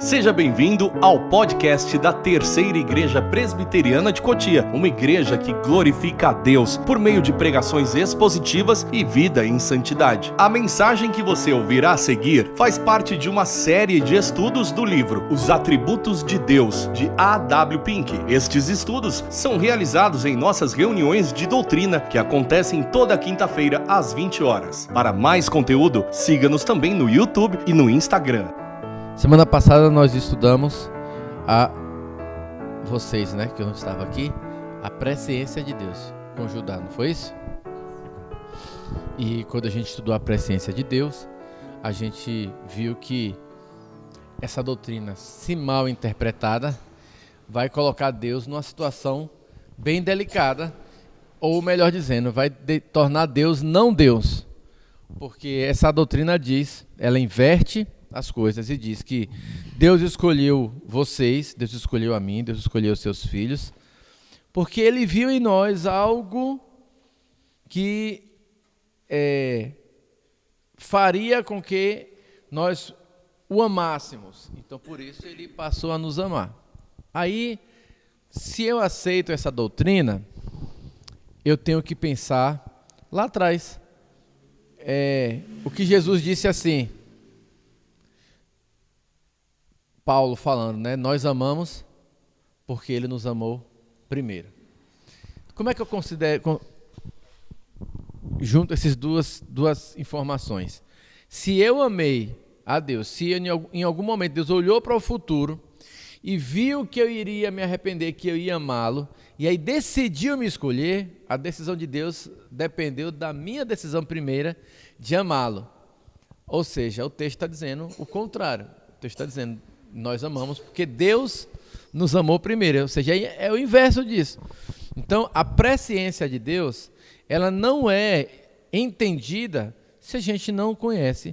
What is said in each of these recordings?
Seja bem-vindo ao podcast da Terceira Igreja Presbiteriana de Cotia, uma igreja que glorifica a Deus por meio de pregações expositivas e vida em santidade. A mensagem que você ouvirá a seguir faz parte de uma série de estudos do livro Os Atributos de Deus, de A.W. Pink. Estes estudos são realizados em nossas reuniões de doutrina, que acontecem toda quinta-feira às 20 horas. Para mais conteúdo, siga-nos também no YouTube e no Instagram. Semana passada nós estudamos vocês, que eu não estava aqui, a presciência de Deus com Judá, não foi isso? E quando a gente estudou a presciência de Deus, a gente viu que essa doutrina, se mal interpretada, vai colocar Deus numa situação bem delicada, ou melhor dizendo, vai tornar Deus não Deus, porque essa doutrina diz, ela inverte as coisas e diz que Deus escolheu vocês, Deus escolheu a mim, Deus escolheu os seus filhos, porque Ele viu em nós algo que faria com que nós o amássemos. Então, por isso, Ele passou a nos amar. Aí, se eu aceito essa doutrina, eu tenho que pensar lá atrás. O que Jesus disse assim, Paulo falando, nós amamos porque Ele nos amou primeiro. Como é que eu considero, junto essas duas informações? Se eu amei a Deus, se em algum momento Deus olhou para o futuro e viu que eu iria me arrepender, que eu ia amá-lo, e aí decidiu me escolher, a decisão de Deus dependeu da minha decisão primeira de amá-lo. Ou seja, o texto está dizendo o contrário. O texto está dizendo, nós amamos porque Deus nos amou primeiro, ou seja, é o inverso disso. Então, a presciência de Deus, ela não é entendida se a gente não conhece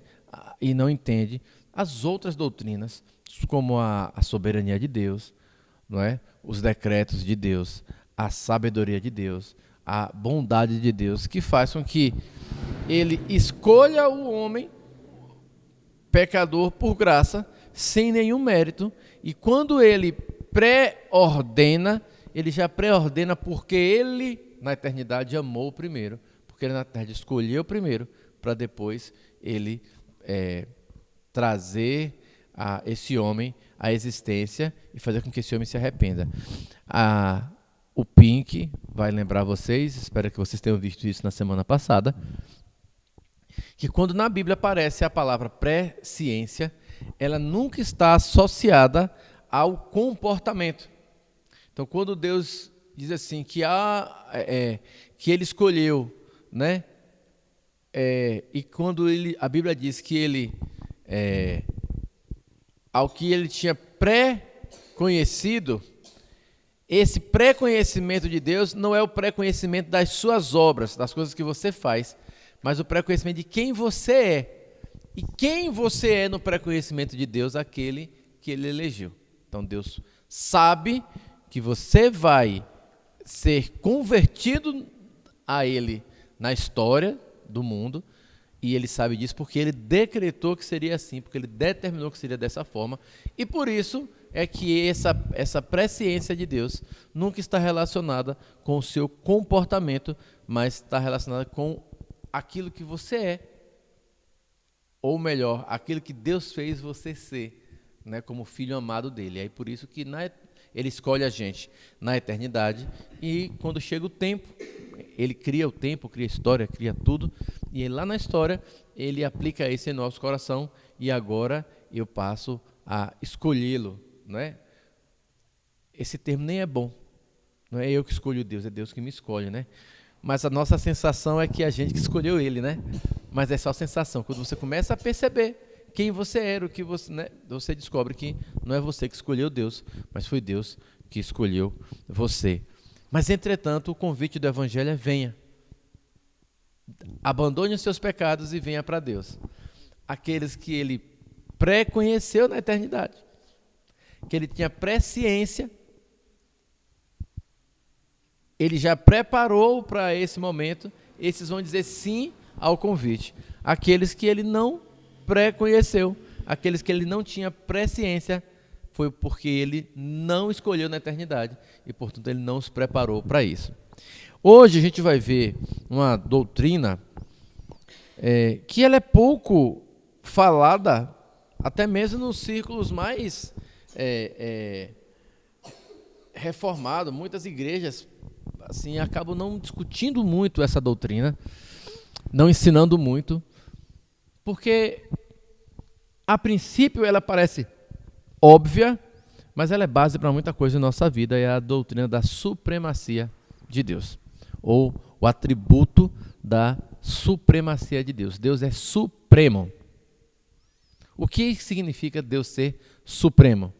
e não entende as outras doutrinas, como a soberania de Deus, não é? Os decretos de Deus, a sabedoria de Deus, a bondade de Deus, que faz com que Ele escolha o homem pecador por graça, sem nenhum mérito, e quando Ele pré-ordena, Ele já pré-ordena porque Ele, na eternidade, amou primeiro, porque Ele na eternidade escolheu primeiro, para depois Ele trazer esse homem à existência e fazer com que esse homem se arrependa. O Pink vai lembrar vocês, espero que vocês tenham visto isso na semana passada, que quando na Bíblia aparece a palavra presciência, ela nunca está associada ao comportamento. Então, quando Deus diz assim que que Ele escolheu, e quando a Bíblia diz que Ele ao que Ele tinha pré-conhecido, esse pré-conhecimento de Deus não é o pré-conhecimento das suas obras, das coisas que você faz, mas o pré-conhecimento de quem você é. E quem você é no pré-conhecimento de Deus? Aquele que Ele elegeu. Então Deus sabe que você vai ser convertido a Ele na história do mundo, e Ele sabe disso porque Ele decretou que seria assim, porque Ele determinou que seria dessa forma, e por isso é que essa presciência de Deus nunca está relacionada com o seu comportamento, mas está relacionada com aquilo que você é, ou melhor, aquilo que Deus fez você ser, como filho amado dele. Aí por isso que Ele escolhe a gente na eternidade, e quando chega o tempo, Ele cria o tempo, cria a história, cria tudo, e lá na história Ele aplica isso em nosso coração, e agora eu passo a escolhê-lo. Esse termo nem é bom, não é eu que escolho Deus, é Deus que me escolhe, Mas a nossa sensação é que a gente que escolheu Ele, Mas é só sensação. Quando você começa a perceber quem você era, o que você descobre que não é você que escolheu Deus, mas foi Deus que escolheu você. Mas, entretanto, o convite do Evangelho é: venha. Abandone os seus pecados e venha para Deus. Aqueles que Ele pré-conheceu na eternidade, que Ele tinha presciência, Ele já preparou para esse momento, esses vão dizer sim ao convite. Aqueles que Ele não pré-conheceu, aqueles que Ele não tinha presciência, foi porque ele não escolheu na eternidade e, portanto, ele não se preparou para isso. Hoje a gente vai ver uma doutrina que ela é pouco falada, até mesmo nos círculos mais reformados. Muitas igrejas assim acabam não discutindo muito essa doutrina, não ensinando muito, porque a princípio ela parece óbvia, mas ela é base para muita coisa em nossa vida. É a doutrina da supremacia de Deus, ou o atributo da supremacia de Deus. Deus é supremo. O que significa Deus ser supremo?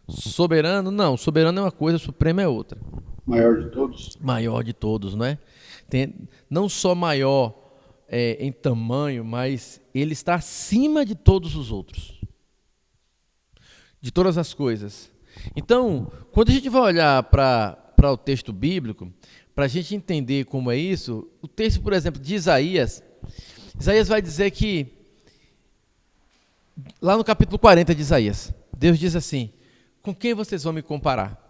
Soberano? Não, soberano é uma coisa, supremo é outra. Maior de todos? Maior de todos, não é? Não só maior em tamanho, mas ele está acima de todos os outros, de todas as coisas. Então, quando a gente vai olhar para o texto bíblico, para a gente entender como é isso, o texto, por exemplo, de Isaías vai dizer que, lá no capítulo 40 de Isaías, Deus diz assim: com quem vocês vão me comparar?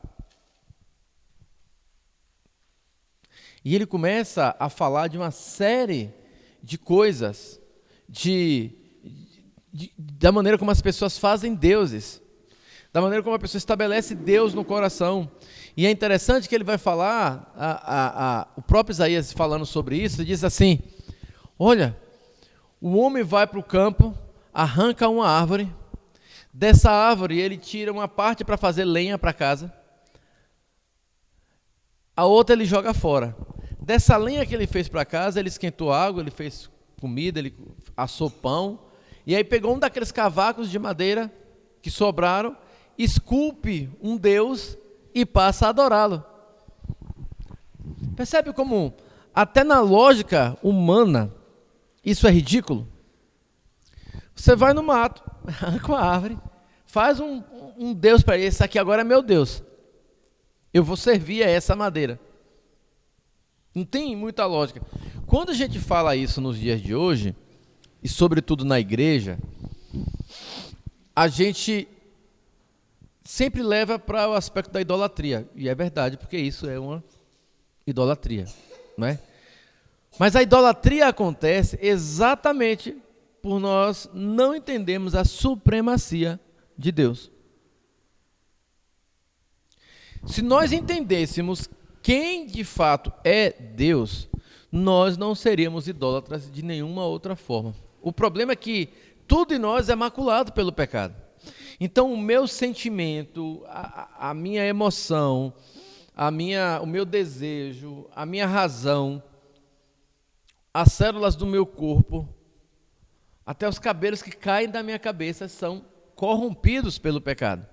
E ele começa a falar de uma série de coisas, da maneira como as pessoas fazem deuses, da maneira como a pessoa estabelece Deus no coração. E é interessante que ele vai falar, o próprio Isaías falando sobre isso, diz assim: olha, o homem vai para o campo, arranca uma árvore, dessa árvore ele tira uma parte para fazer lenha para casa, a outra ele joga fora. Dessa lenha que ele fez para casa, ele esquentou água, ele fez comida, ele assou pão, e aí pegou um daqueles cavacos de madeira que sobraram, esculpe um Deus e passa a adorá-lo. Percebe como, até na lógica humana, isso é ridículo? Você vai no mato, arranca uma árvore, faz um Deus para ele. Esse aqui agora é meu Deus. Eu vou servir a essa madeira. Não tem muita lógica. Quando a gente fala isso nos dias de hoje, e sobretudo na igreja, a gente sempre leva para o aspecto da idolatria. E é verdade, porque isso é uma idolatria, não é? Mas a idolatria acontece exatamente por nós não entendermos a supremacia de Deus. Se nós entendêssemos quem de fato é Deus, nós não seríamos idólatras de nenhuma outra forma. O problema é que tudo em nós é maculado pelo pecado. Então o meu sentimento, a minha emoção, o meu desejo, a minha razão, as células do meu corpo, até os cabelos que caem da minha cabeça são corrompidos pelo pecado.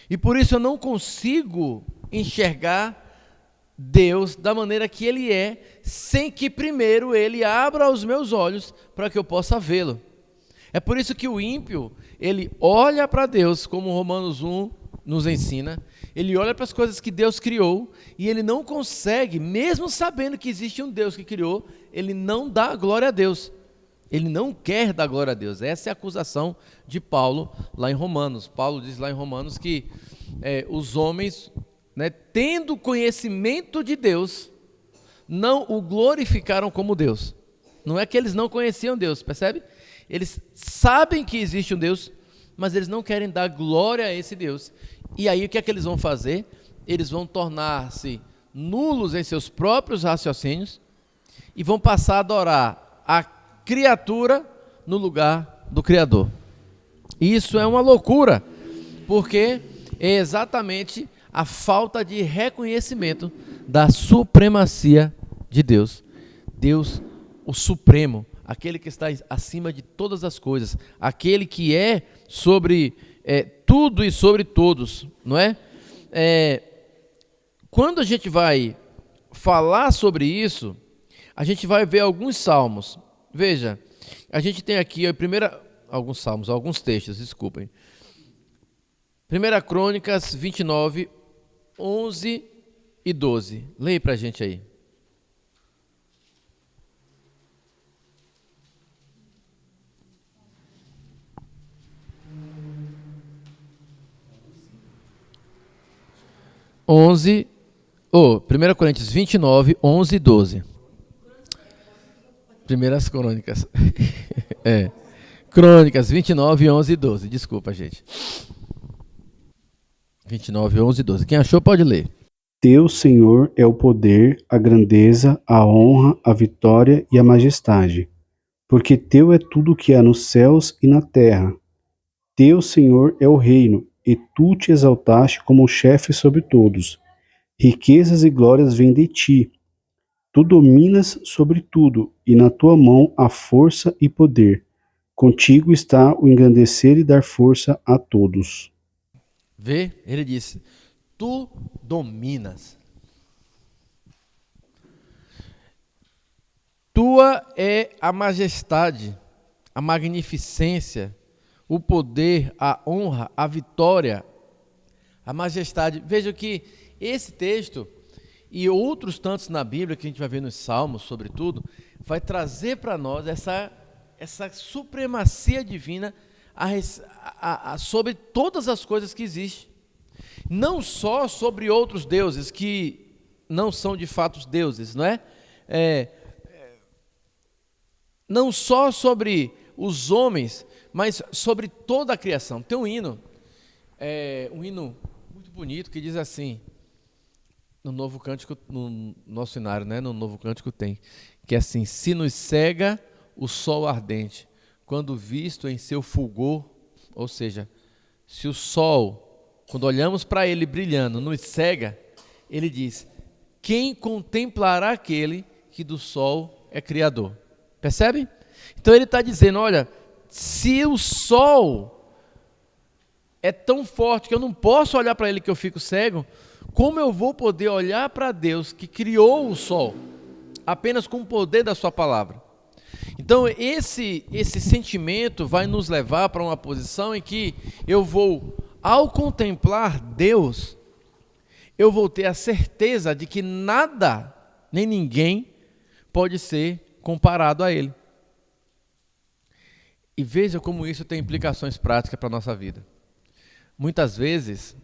E por isso eu não consigo enxergar Deus da maneira que Ele é, sem que primeiro Ele abra os meus olhos para que eu possa vê-lo. É por isso que o ímpio, ele olha para Deus, como Romanos 1 nos ensina, ele olha para as coisas que Deus criou e ele não consegue, mesmo sabendo que existe um Deus que criou, ele não dá glória a Deus. Ele não quer dar glória a Deus. Essa é a acusação de Paulo lá em Romanos. Paulo diz lá em Romanos que os homens, tendo conhecimento de Deus, não o glorificaram como Deus. Não é que eles não conheciam Deus, percebe? Eles sabem que existe um Deus, mas eles não querem dar glória a esse Deus. E aí o que é que eles vão fazer? Eles vão tornar-se nulos em seus próprios raciocínios e vão passar a adorar a criatura no lugar do Criador. Isso é uma loucura, porque é exatamente a falta de reconhecimento da supremacia de Deus. Deus, o Supremo, aquele que está acima de todas as coisas, aquele que é sobre tudo e sobre todos, não é? Quando a gente vai falar sobre isso, a gente vai ver alguns salmos. Veja, a gente tem aqui alguns textos, desculpem. 1 Crônicas 29, 11 e 12. Leia para a gente aí. 11, 1 Coríntios 29, 11 e 12. Primeiras Crônicas. Crônicas 29, 11 e 12. Desculpa, gente. 29, 11 e 12. Quem achou pode ler. Teu, Senhor, é o poder, a grandeza, a honra, a vitória e a majestade. Porque teu é tudo o que há nos céus e na terra. Teu, Senhor, é o reino, e tu te exaltaste como chefe sobre todos. Riquezas e glórias vêm de ti. Tu dominas sobre tudo, e na tua mão há força e poder. Contigo está o engrandecer e dar força a todos. Vê? Ele disse, tu dominas. Tua é a majestade, a magnificência, o poder, a honra, a vitória, a majestade. Veja que esse texto e outros tantos na Bíblia, que a gente vai ver nos Salmos, sobretudo, vai trazer para nós essa supremacia divina sobre todas as coisas que existem. Não só sobre outros deuses que não são de fato deuses, não é? Não só sobre os homens, mas sobre toda a criação. Tem um hino muito bonito que diz assim, no Novo Cântico, no nosso cenário, né? No Novo Cântico tem, que é assim, se nos cega o sol ardente, quando visto em seu fulgor, ou seja, se o sol, quando olhamos para ele brilhando, nos cega, ele diz, quem contemplará aquele que do sol é criador? Percebe? Então ele está dizendo, olha, se o sol é tão forte que eu não posso olhar para ele que eu fico cego, como eu vou poder olhar para Deus que criou o sol apenas com o poder da sua palavra? Então esse sentimento vai nos levar para uma posição em que eu vou, ao contemplar Deus, eu vou ter a certeza de que nada, nem ninguém pode ser comparado a Ele. E veja como isso tem implicações práticas para a nossa vida. Muitas vezes,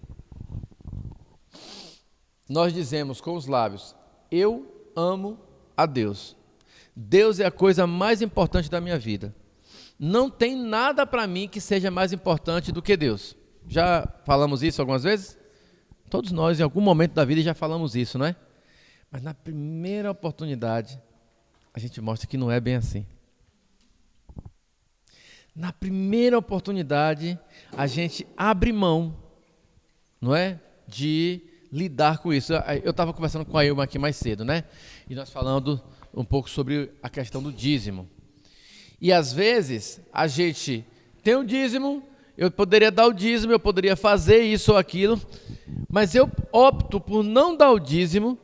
nós dizemos com os lábios, eu amo a Deus. Deus é a coisa mais importante da minha vida. Não tem nada para mim que seja mais importante do que Deus. Já falamos isso algumas vezes? Todos nós, em algum momento da vida, já falamos isso, não é? Mas na primeira oportunidade, a gente mostra que não é bem assim. Na primeira oportunidade, a gente abre mão, não é? De lidar com isso. Eu estava conversando com a Ilma aqui mais cedo, né? E nós falando um pouco sobre a questão do dízimo. E às vezes, a gente tem um dízimo, eu poderia dar o dízimo, eu poderia fazer isso ou aquilo, mas eu opto por não dar o dízimo,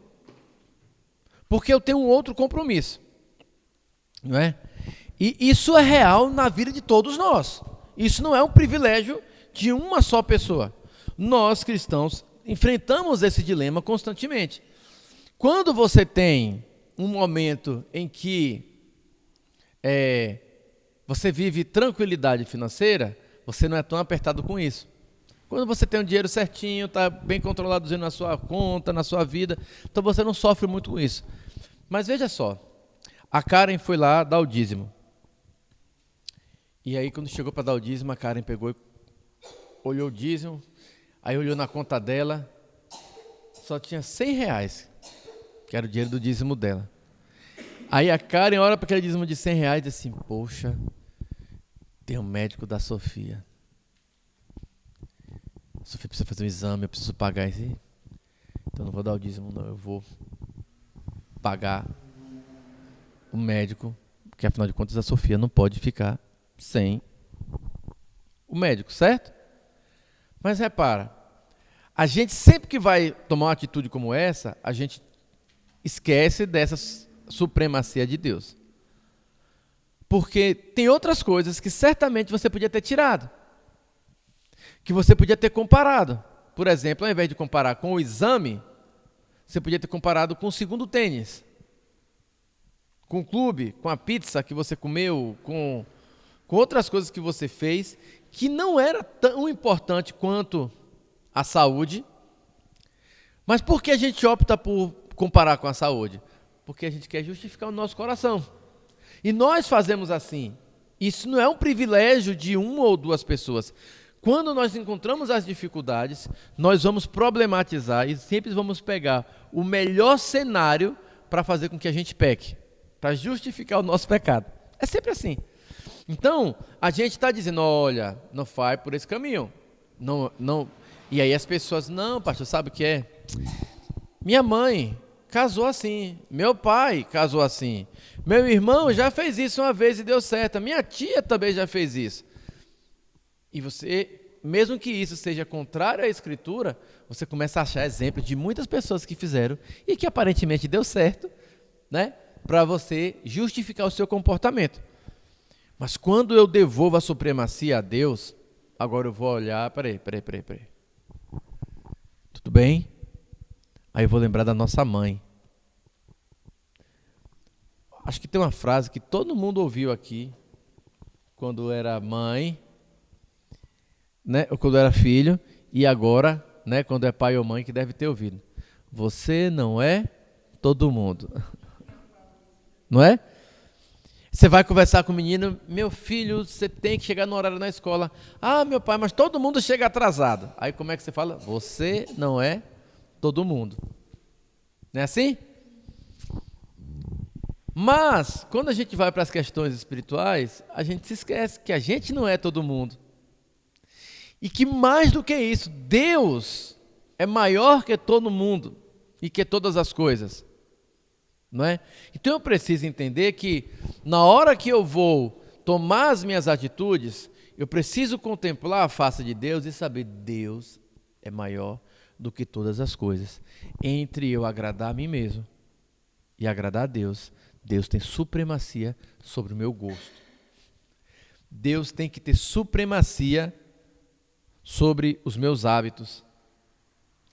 porque eu tenho um outro compromisso. Não é? E isso é real na vida de todos nós. Isso não é um privilégio de uma só pessoa. Nós, cristãos, enfrentamos esse dilema constantemente. Quando você tem um momento em que você vive tranquilidade financeira, você não é tão apertado com isso. Quando você tem o dinheiro certinho, está bem controlado na sua conta, na sua vida, então você não sofre muito com isso. Mas veja só, a Karen foi lá dar o dízimo. E aí, quando chegou para dar o dízimo, a Karen pegou e olhou o dízimo, aí olhou na conta dela, só tinha R$100, que era o dinheiro do dízimo dela. Aí a Karen olha para aquele dízimo de R$100 e diz assim, poxa, tem um médico da Sofia. A Sofia precisa fazer um exame, eu preciso pagar esse. Então eu não vou dar o dízimo, não, eu vou pagar o médico, porque afinal de contas a Sofia não pode ficar sem o médico, certo? Mas repara, a gente sempre que vai tomar uma atitude como essa, a gente esquece dessa supremacia de Deus. Porque tem outras coisas que certamente você podia ter tirado, que você podia ter comparado. Por exemplo, ao invés de comparar com o exame, você podia ter comparado com o segundo tênis, com o clube, com a pizza que você comeu, com outras coisas que você fez, que não era tão importante quanto a saúde, Mas por que a gente opta por comparar com a saúde? Porque a gente quer justificar o nosso coração. E nós fazemos assim. Isso não é um privilégio de uma ou duas pessoas. Quando nós encontramos as dificuldades, nós vamos problematizar e sempre vamos pegar o melhor cenário para fazer com que a gente peque, para justificar o nosso pecado. É sempre assim. Então, a gente está dizendo, olha, não vai por esse caminho. Não. E aí as pessoas, não, pastor, sabe o que é? Minha mãe casou assim, meu pai casou assim, meu irmão já fez isso uma vez e deu certo, minha tia também já fez isso. E você, mesmo que isso seja contrário à Escritura, você começa a achar exemplos de muitas pessoas que fizeram e que aparentemente deu certo, né? Para você justificar o seu comportamento. Mas quando eu devolvo a supremacia a Deus, agora eu vou olhar, peraí. Tudo bem? Aí eu vou lembrar da nossa mãe. Acho que tem uma frase que todo mundo ouviu aqui, quando era mãe, né, ou quando era filho, e agora, né, quando é pai ou mãe, que deve ter ouvido. Você não é todo mundo. Não é? Você vai conversar com o menino, meu filho, você tem que chegar no horário na escola. Ah, meu pai, mas todo mundo chega atrasado. Aí como é que você fala? Você não é todo mundo. Não é assim? Mas, quando a gente vai para as questões espirituais, a gente se esquece que a gente não é todo mundo. E que mais do que isso, Deus é maior que todo mundo e que todas as coisas. Não é? Então eu preciso entender que na hora que eu vou tomar as minhas atitudes, eu preciso contemplar a face de Deus e saber Deus é maior do que todas as coisas. Entre eu agradar a mim mesmo e agradar a Deus, Deus tem supremacia sobre o meu gosto. Deus tem que ter supremacia sobre os meus hábitos.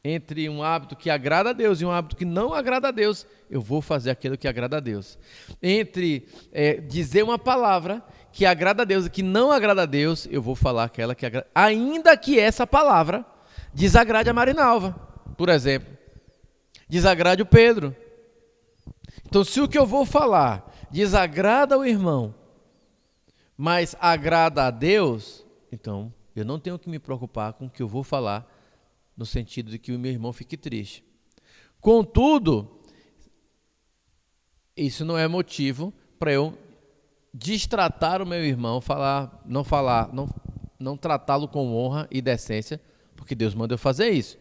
Entre um hábito que agrada a Deus e um hábito que não agrada a Deus, eu vou fazer aquilo que agrada a Deus. Entre dizer uma palavra que agrada a Deus e que não agrada a Deus, eu vou falar aquela que agrada, ainda que essa palavra desagrade a Marinalva, por exemplo. Desagrade o Pedro. Então, se o que eu vou falar desagrada o irmão, mas agrada a Deus, então eu não tenho que me preocupar com o que eu vou falar, no sentido de que o meu irmão fique triste. Contudo, isso não é motivo para eu destratar o meu irmão, não tratá-lo com honra e decência, porque Deus manda eu fazer isso.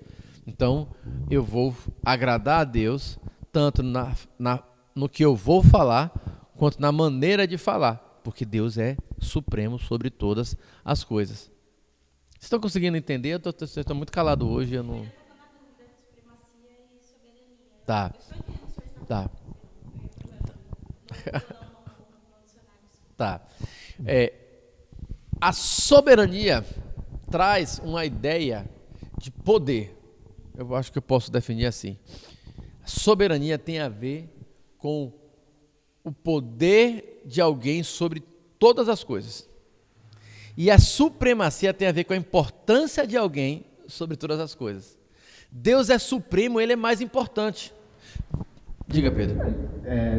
Então, eu vou agradar a Deus, tanto no que eu vou falar, quanto na maneira de falar, porque Deus é supremo sobre todas as coisas. Vocês estão conseguindo entender? Eu estou muito calado hoje. Eu não... Tá. Tá. A soberania traz uma ideia de poder. Eu acho que eu posso definir assim. A soberania tem a ver com o poder de alguém sobre todas as coisas. E a supremacia tem a ver com a importância de alguém sobre todas as coisas. Deus é supremo, Ele é mais importante. Diga, Pedro.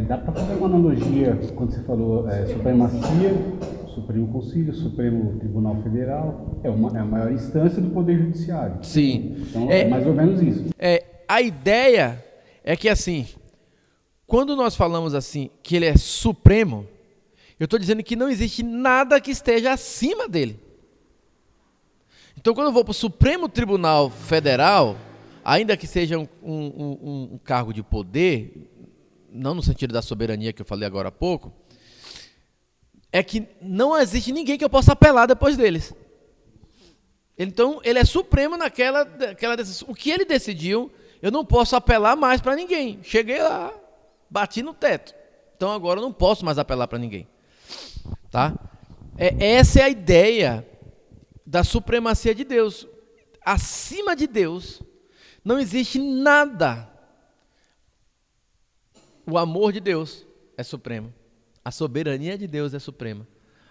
Dá para fazer uma analogia quando você falou supremacia, Supremo Conselho, Supremo Tribunal Federal, é a maior instância do Poder Judiciário. Sim. Então é mais ou menos isso. A ideia é que assim, quando nós falamos assim, que Ele é supremo, eu estou dizendo que não existe nada que esteja acima dele. Então, quando eu vou para o Supremo Tribunal Federal, ainda que seja um cargo de poder, não no sentido da soberania que eu falei agora há pouco, é que não existe ninguém que eu possa apelar depois deles. Então, ele é supremo naquela decisão. O que ele decidiu, eu não posso apelar mais para ninguém. Cheguei lá, bati no teto. Então, agora eu não posso mais apelar para ninguém. Tá? Essa é a ideia da supremacia de Deus. Acima de Deus não existe nada. O amor de Deus é supremo. A soberania de Deus é suprema.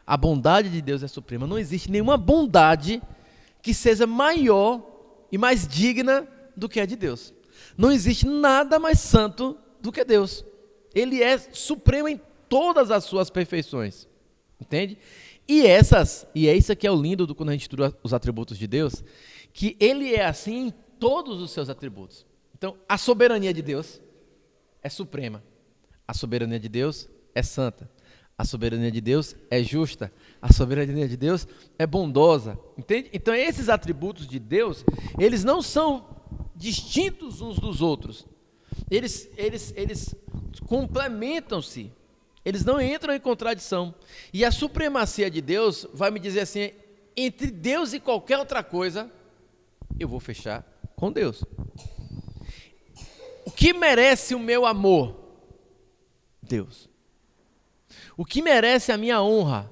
A bondade de Deus é suprema. Não existe nenhuma bondade que seja maior e mais digna do que a de Deus. Não existe nada mais santo do que Deus. Ele é supremo em todas as suas perfeições. Entende? E é isso que é o lindo quando a gente estuda os atributos de Deus, que ele é assim em todos os seus atributos. Então, a soberania de Deus é suprema. A soberania de Deus é santa. A soberania de Deus é justa. A soberania de Deus é bondosa. Entende? Então, esses atributos de Deus, eles não são distintos uns dos outros. Eles complementam-se. Eles não entram em contradição. E a supremacia de Deus vai me dizer assim, entre Deus e qualquer outra coisa, eu vou fechar com Deus. O que merece o meu amor? Deus. O que merece a minha honra?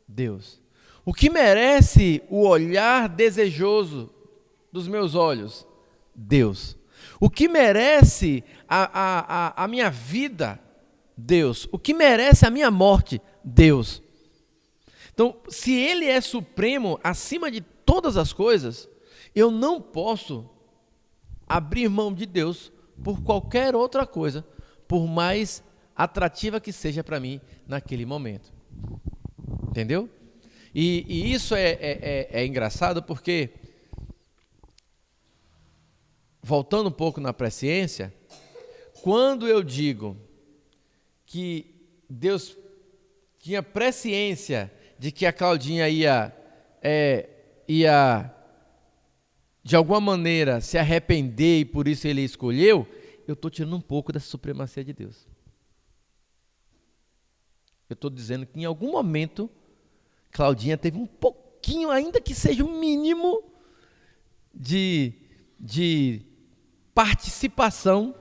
Deus. O que merece o olhar desejoso dos meus olhos? Deus. O que merece a minha vida? Deus. O que merece a minha morte? Deus. Então, se Ele é supremo acima de todas as coisas, eu não posso abrir mão de Deus por qualquer outra coisa, por mais atrativa que seja para mim naquele momento. Entendeu? E isso é engraçado porque, voltando um pouco na presciência, quando eu digo que Deus tinha presciência de que a Claudinha ia de alguma maneira se arrepender e por isso ele escolheu, eu estou tirando um pouco dessa supremacia de Deus. Eu estou dizendo que em algum momento Claudinha teve um pouquinho, ainda que seja um mínimo, de participação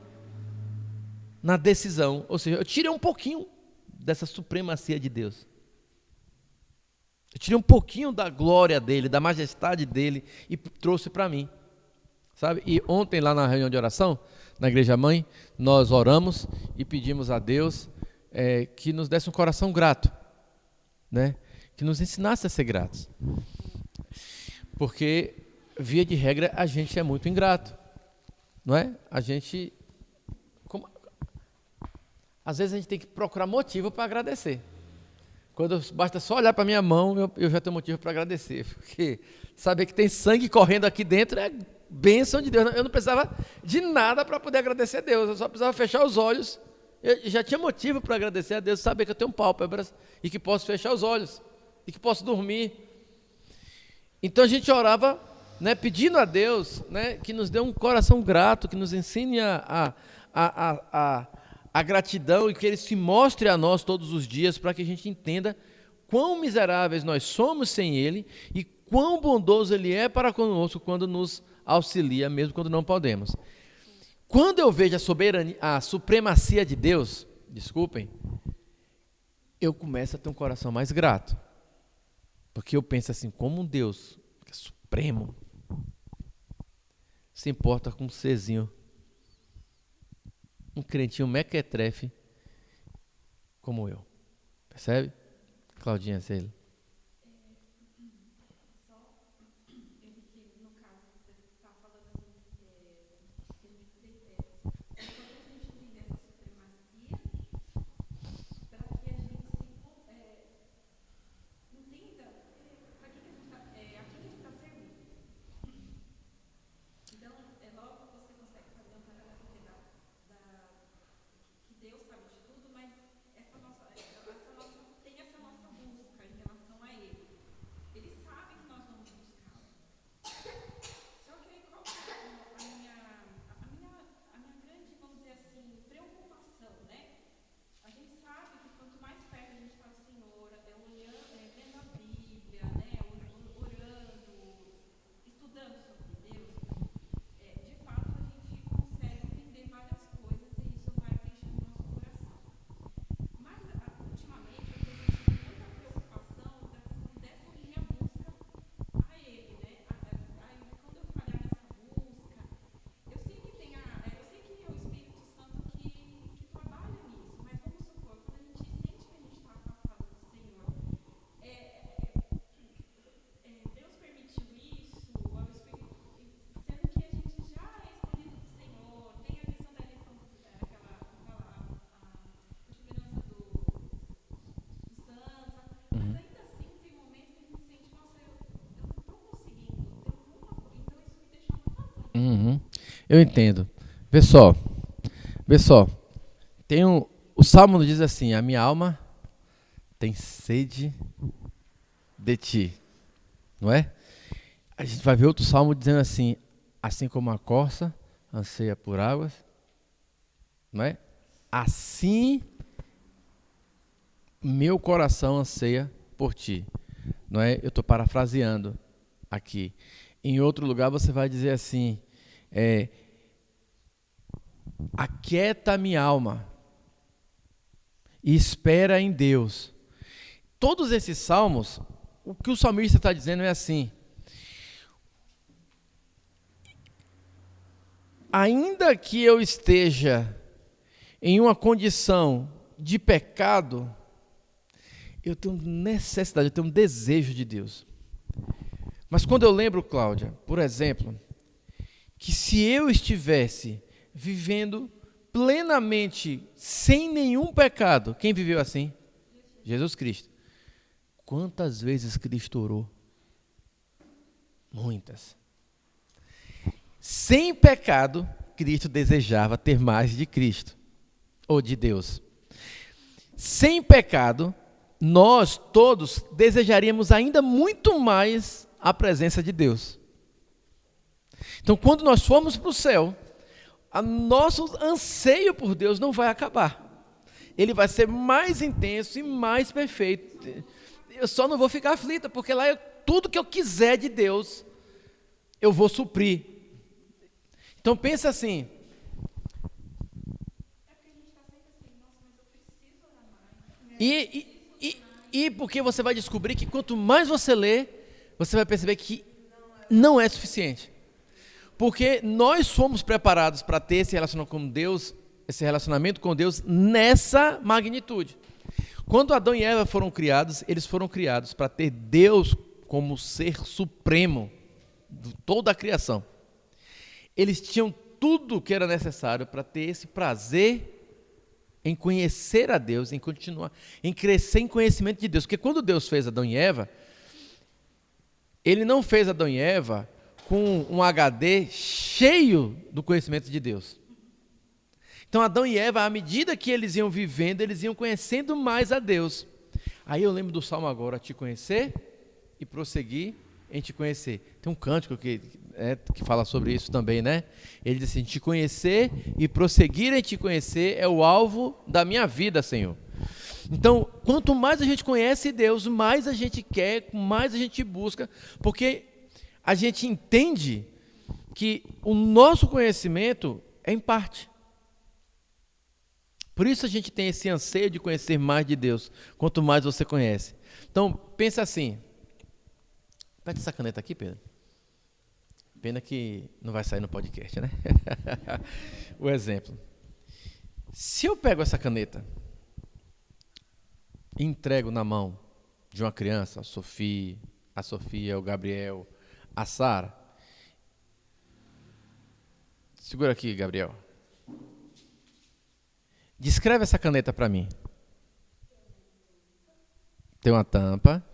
na decisão. Ou seja, eu tirei um pouquinho dessa supremacia de Deus. Eu tirei um pouquinho da glória dele, da majestade dele e trouxe para mim. Sabe? E ontem lá na reunião de oração, na Igreja Mãe, nós oramos e pedimos a Deus que nos desse um coração grato, né? Que nos ensinasse a ser gratos. Porque, via de regra, a gente é muito ingrato, não é? A gente... Às vezes a gente tem que procurar motivo para agradecer. Quando basta só olhar para a minha mão, eu já tenho motivo para agradecer. Porque saber que tem sangue correndo aqui dentro é bênção de Deus. Eu não precisava de nada para poder agradecer a Deus. Eu só precisava fechar os olhos. Eu já tinha motivo para agradecer a Deus, saber que eu tenho pálpebras e que posso fechar os olhos e que posso dormir. Então a gente orava, né, pedindo a Deus, né, que nos dê um coração grato, que nos ensine a gratidão e que Ele se mostre a nós todos os dias para que a gente entenda quão miseráveis nós somos sem Ele e quão bondoso Ele é para conosco quando nos auxilia, mesmo quando não podemos. Quando eu vejo a supremacia de Deus, desculpem, eu começo a ter um coração mais grato. Porque eu penso assim, como um Deus que é supremo se importa com um serzinho, um crentinho mequetrefe como eu. Percebe? Claudinha, sei. Uhum. Eu entendo. Vê só, o Salmo diz assim, a minha alma tem sede de ti, não é? A gente vai ver outro Salmo dizendo assim como a corça anseia por águas, não é? Assim meu coração anseia por ti, não é? Eu estou parafraseando aqui. Em outro lugar você vai dizer assim, aquieta minha alma e espera em Deus. Todos esses salmos, o que o salmista está dizendo é assim, ainda que eu esteja em uma condição de pecado, eu tenho necessidade, eu tenho um desejo de Deus. Mas quando eu lembro, Cláudia, por exemplo, que se eu estivesse vivendo plenamente, sem nenhum pecado, quem viveu assim? Jesus Cristo. Quantas vezes Cristo orou? Muitas. Sem pecado, Cristo desejava ter mais de Cristo, ou de Deus. Sem pecado, nós todos desejaríamos ainda muito mais a presença de Deus. Então, quando nós formos para o céu, o nosso anseio por Deus não vai acabar. Ele vai ser mais intenso e mais perfeito. Eu só não vou ficar aflita, porque lá tudo que eu quiser de Deus, eu vou suprir. Então pensa assim. E porque você vai descobrir que quanto mais você lê, você vai perceber que não é suficiente. Porque nós fomos preparados para ter esse relacionamento com Deus nessa magnitude. Quando Adão e Eva foram criados, eles foram criados para ter Deus como ser supremo de toda a criação. Eles tinham tudo que era necessário para ter esse prazer em conhecer a Deus, em continuar, em crescer em conhecimento de Deus. Porque quando Deus fez Adão e Eva, Ele não fez Adão e Eva com um HD cheio do conhecimento de Deus. Então Adão e Eva, à medida que eles iam vivendo, eles iam conhecendo mais a Deus. Aí eu lembro do Salmo agora, te conhecer e prosseguir em te conhecer. Tem um cântico que fala sobre isso também, né? Ele diz assim, te conhecer e prosseguir em te conhecer é o alvo da minha vida, Senhor. Então, quanto mais a gente conhece Deus, mais a gente quer, mais a gente busca, porque a gente entende que o nosso conhecimento é em parte. Por isso a gente tem esse anseio de conhecer mais de Deus, quanto mais você conhece. Então, pensa assim. Pega essa caneta aqui, Pedro. Pena que não vai sair no podcast, né? O exemplo. Se eu pego essa caneta e entrego na mão de uma criança, a Sofia, o Gabriel, a Sara. Segura aqui, Gabriel. Descreve essa caneta para mim. Tem uma tampa.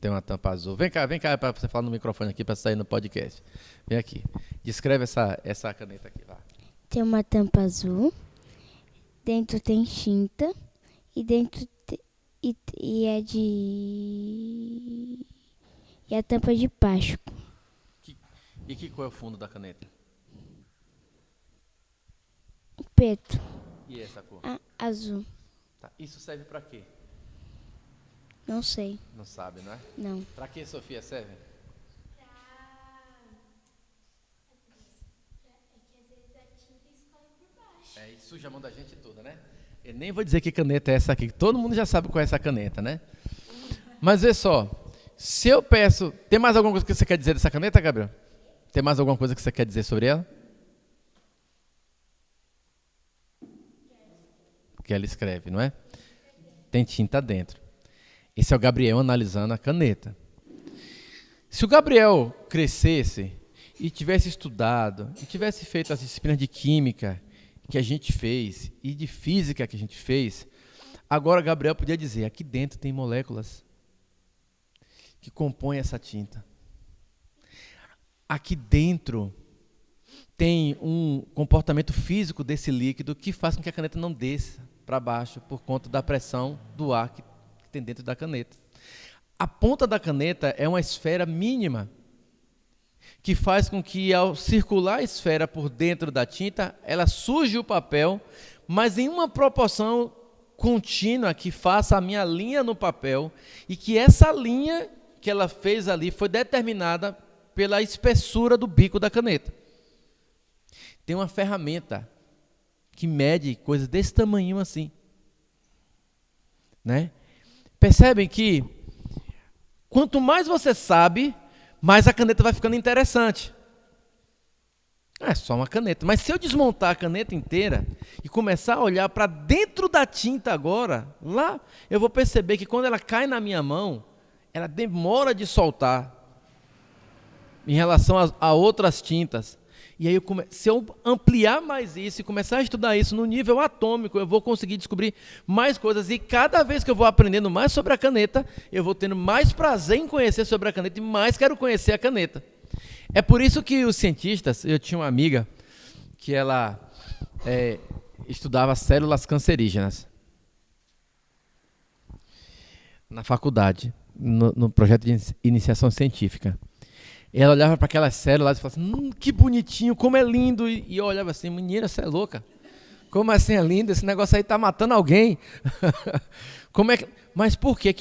Tem uma tampa azul. Vem cá para você falar no microfone aqui para sair no podcast. Vem aqui. Descreve essa caneta aqui. Lá. Tem uma tampa azul. Dentro tem tinta. E dentro e a tampa de plástico. E que cor é o fundo da caneta? Preto. E essa cor? Azul. Tá. Isso serve para quê? Não sei. Não sabe, não é? Não. Para que, Sofia, serve? E suja a mão da gente toda, né? Eu nem vou dizer que caneta é essa aqui, todo mundo já sabe qual é essa caneta, né? Mas vê só, se eu peço... Tem mais alguma coisa que você quer dizer dessa caneta, Gabriel? Tem mais alguma coisa que você quer dizer sobre ela? Que ela escreve, não é? Tem tinta dentro. Esse é o Gabriel analisando a caneta. Se o Gabriel crescesse e tivesse estudado, e tivesse feito as disciplinas de química que a gente fez e de física que a gente fez, agora Gabriel podia dizer, aqui dentro tem moléculas que compõem essa tinta. Aqui dentro tem um comportamento físico desse líquido que faz com que a caneta não desça para baixo por conta da pressão do ar que tem dentro da caneta. A ponta da caneta é uma esfera mínima que faz com que, ao circular a esfera por dentro da tinta, ela suje o papel, mas em uma proporção contínua que faça a minha linha no papel, e que essa linha que ela fez ali foi determinada pela espessura do bico da caneta. Tem uma ferramenta que mede coisas desse tamanho assim, né? Percebem que quanto mais você sabe, mais a caneta vai ficando interessante. É só uma caneta. Mas se eu desmontar a caneta inteira e começar a olhar para dentro da tinta agora, lá eu vou perceber que quando ela cai na minha mão, ela demora de soltar em relação a outras tintas. E aí, se eu ampliar mais isso e começar a estudar isso no nível atômico, eu vou conseguir descobrir mais coisas. E cada vez que eu vou aprendendo mais sobre a caneta, eu vou tendo mais prazer em conhecer sobre a caneta e mais quero conhecer a caneta. É por isso que os cientistas, eu tinha uma amiga que ela estudava células cancerígenas na faculdade, no projeto de iniciação científica. E ela olhava para aquelas células e falava assim, que bonitinho, como é lindo. E eu olhava assim, menina, você é louca? Como assim é lindo? Esse negócio aí está matando alguém. Mas por que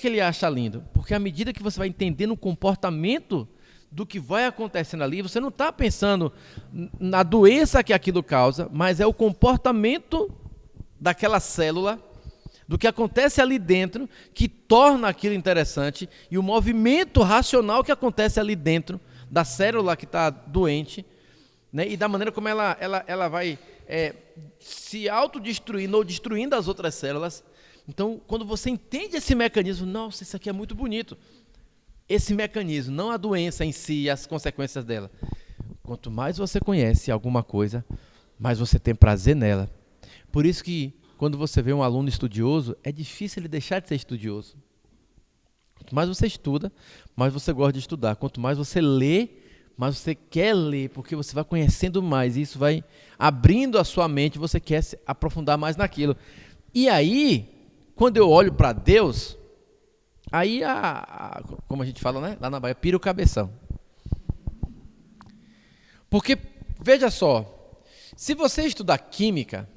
ele acha lindo? Porque à medida que você vai entendendo o comportamento do que vai acontecendo ali, você não está pensando na doença que aquilo causa, mas é o comportamento daquela célula, do que acontece ali dentro, que torna aquilo interessante, e o movimento racional que acontece ali dentro da célula que está doente, né, e da maneira como ela vai se autodestruindo ou destruindo as outras células. Então, quando você entende esse mecanismo, nossa, isso aqui é muito bonito. Esse mecanismo, não a doença em si e as consequências dela. Quanto mais você conhece alguma coisa, mais você tem prazer nela. Por isso que, quando você vê um aluno estudioso, é difícil ele deixar de ser estudioso. Quanto mais você estuda, mais você gosta de estudar. Quanto mais você lê, mais você quer ler, porque você vai conhecendo mais. E isso vai abrindo a sua mente, você quer se aprofundar mais naquilo. E aí, quando eu olho para Deus, aí, como a gente fala, né, lá na Bahia, pira o cabeção. Porque, veja só, se você estudar química,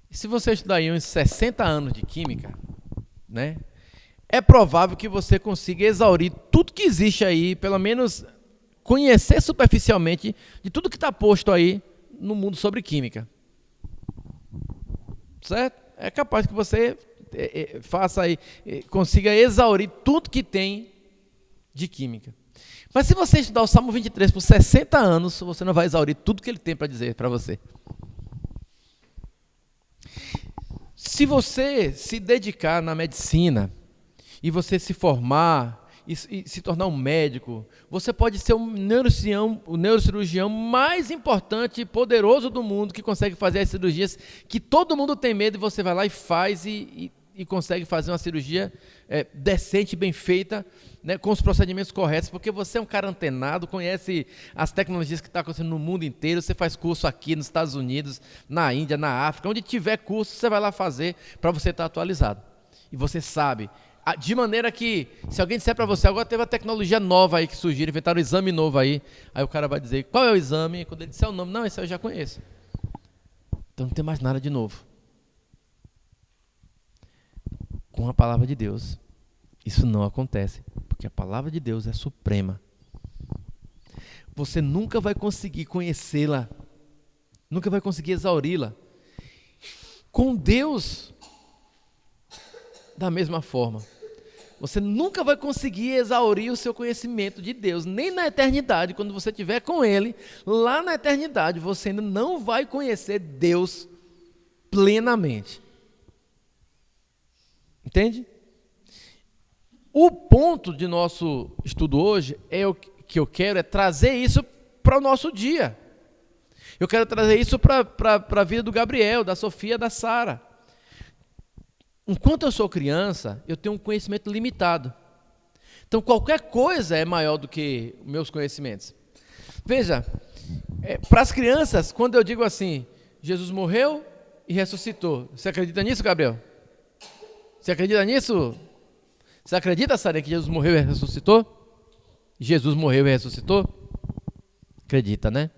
se você estudar aí uns 60 anos de química, né, é provável que você consiga exaurir tudo que existe aí, pelo menos conhecer superficialmente de tudo que está posto aí no mundo sobre química. Certo? É capaz que você faça aí, consiga exaurir tudo que tem de química. Mas se você estudar o Salmo 23 por 60 anos, você não vai exaurir tudo que ele tem para dizer para você. Se você se dedicar na medicina e você se formar e se tornar um médico, você pode ser o neurocirurgião mais importante e poderoso do mundo, que consegue fazer as cirurgias que todo mundo tem medo, e você vai lá e faz e consegue fazer uma cirurgia decente, bem feita, né, com os procedimentos corretos, porque você é um cara antenado, conhece as tecnologias que estão acontecendo no mundo inteiro. Você faz curso aqui nos Estados Unidos, na Índia, na África, onde tiver curso, você vai lá fazer para você estar atualizado. E você sabe, de maneira que, se alguém disser para você, agora teve uma tecnologia nova aí que surgiu, inventaram um exame novo aí o cara vai dizer, qual é o exame? E quando ele disser o nome, não, esse eu já conheço. Então não tem mais nada de novo. Com a palavra de Deus, isso não acontece, porque a palavra de Deus é suprema. Você nunca vai conseguir conhecê-la, nunca vai conseguir exauri-la. Com Deus, da mesma forma, você nunca vai conseguir exaurir o seu conhecimento de Deus, nem na eternidade. Quando você estiver com Ele, lá na eternidade, você ainda não vai conhecer Deus plenamente. Entende? O ponto de nosso estudo hoje que eu quero é trazer isso para o nosso dia. Eu quero trazer isso para a vida do Gabriel, da Sofia, da Sara. Enquanto eu sou criança, eu tenho um conhecimento limitado. Então, qualquer coisa é maior do que meus conhecimentos. Veja, Para as crianças, quando eu digo assim, Jesus morreu e ressuscitou, você acredita nisso, Gabriel? Você acredita nisso? Você acredita, Sara, que Jesus morreu e ressuscitou? Jesus morreu e ressuscitou? Acredita, né?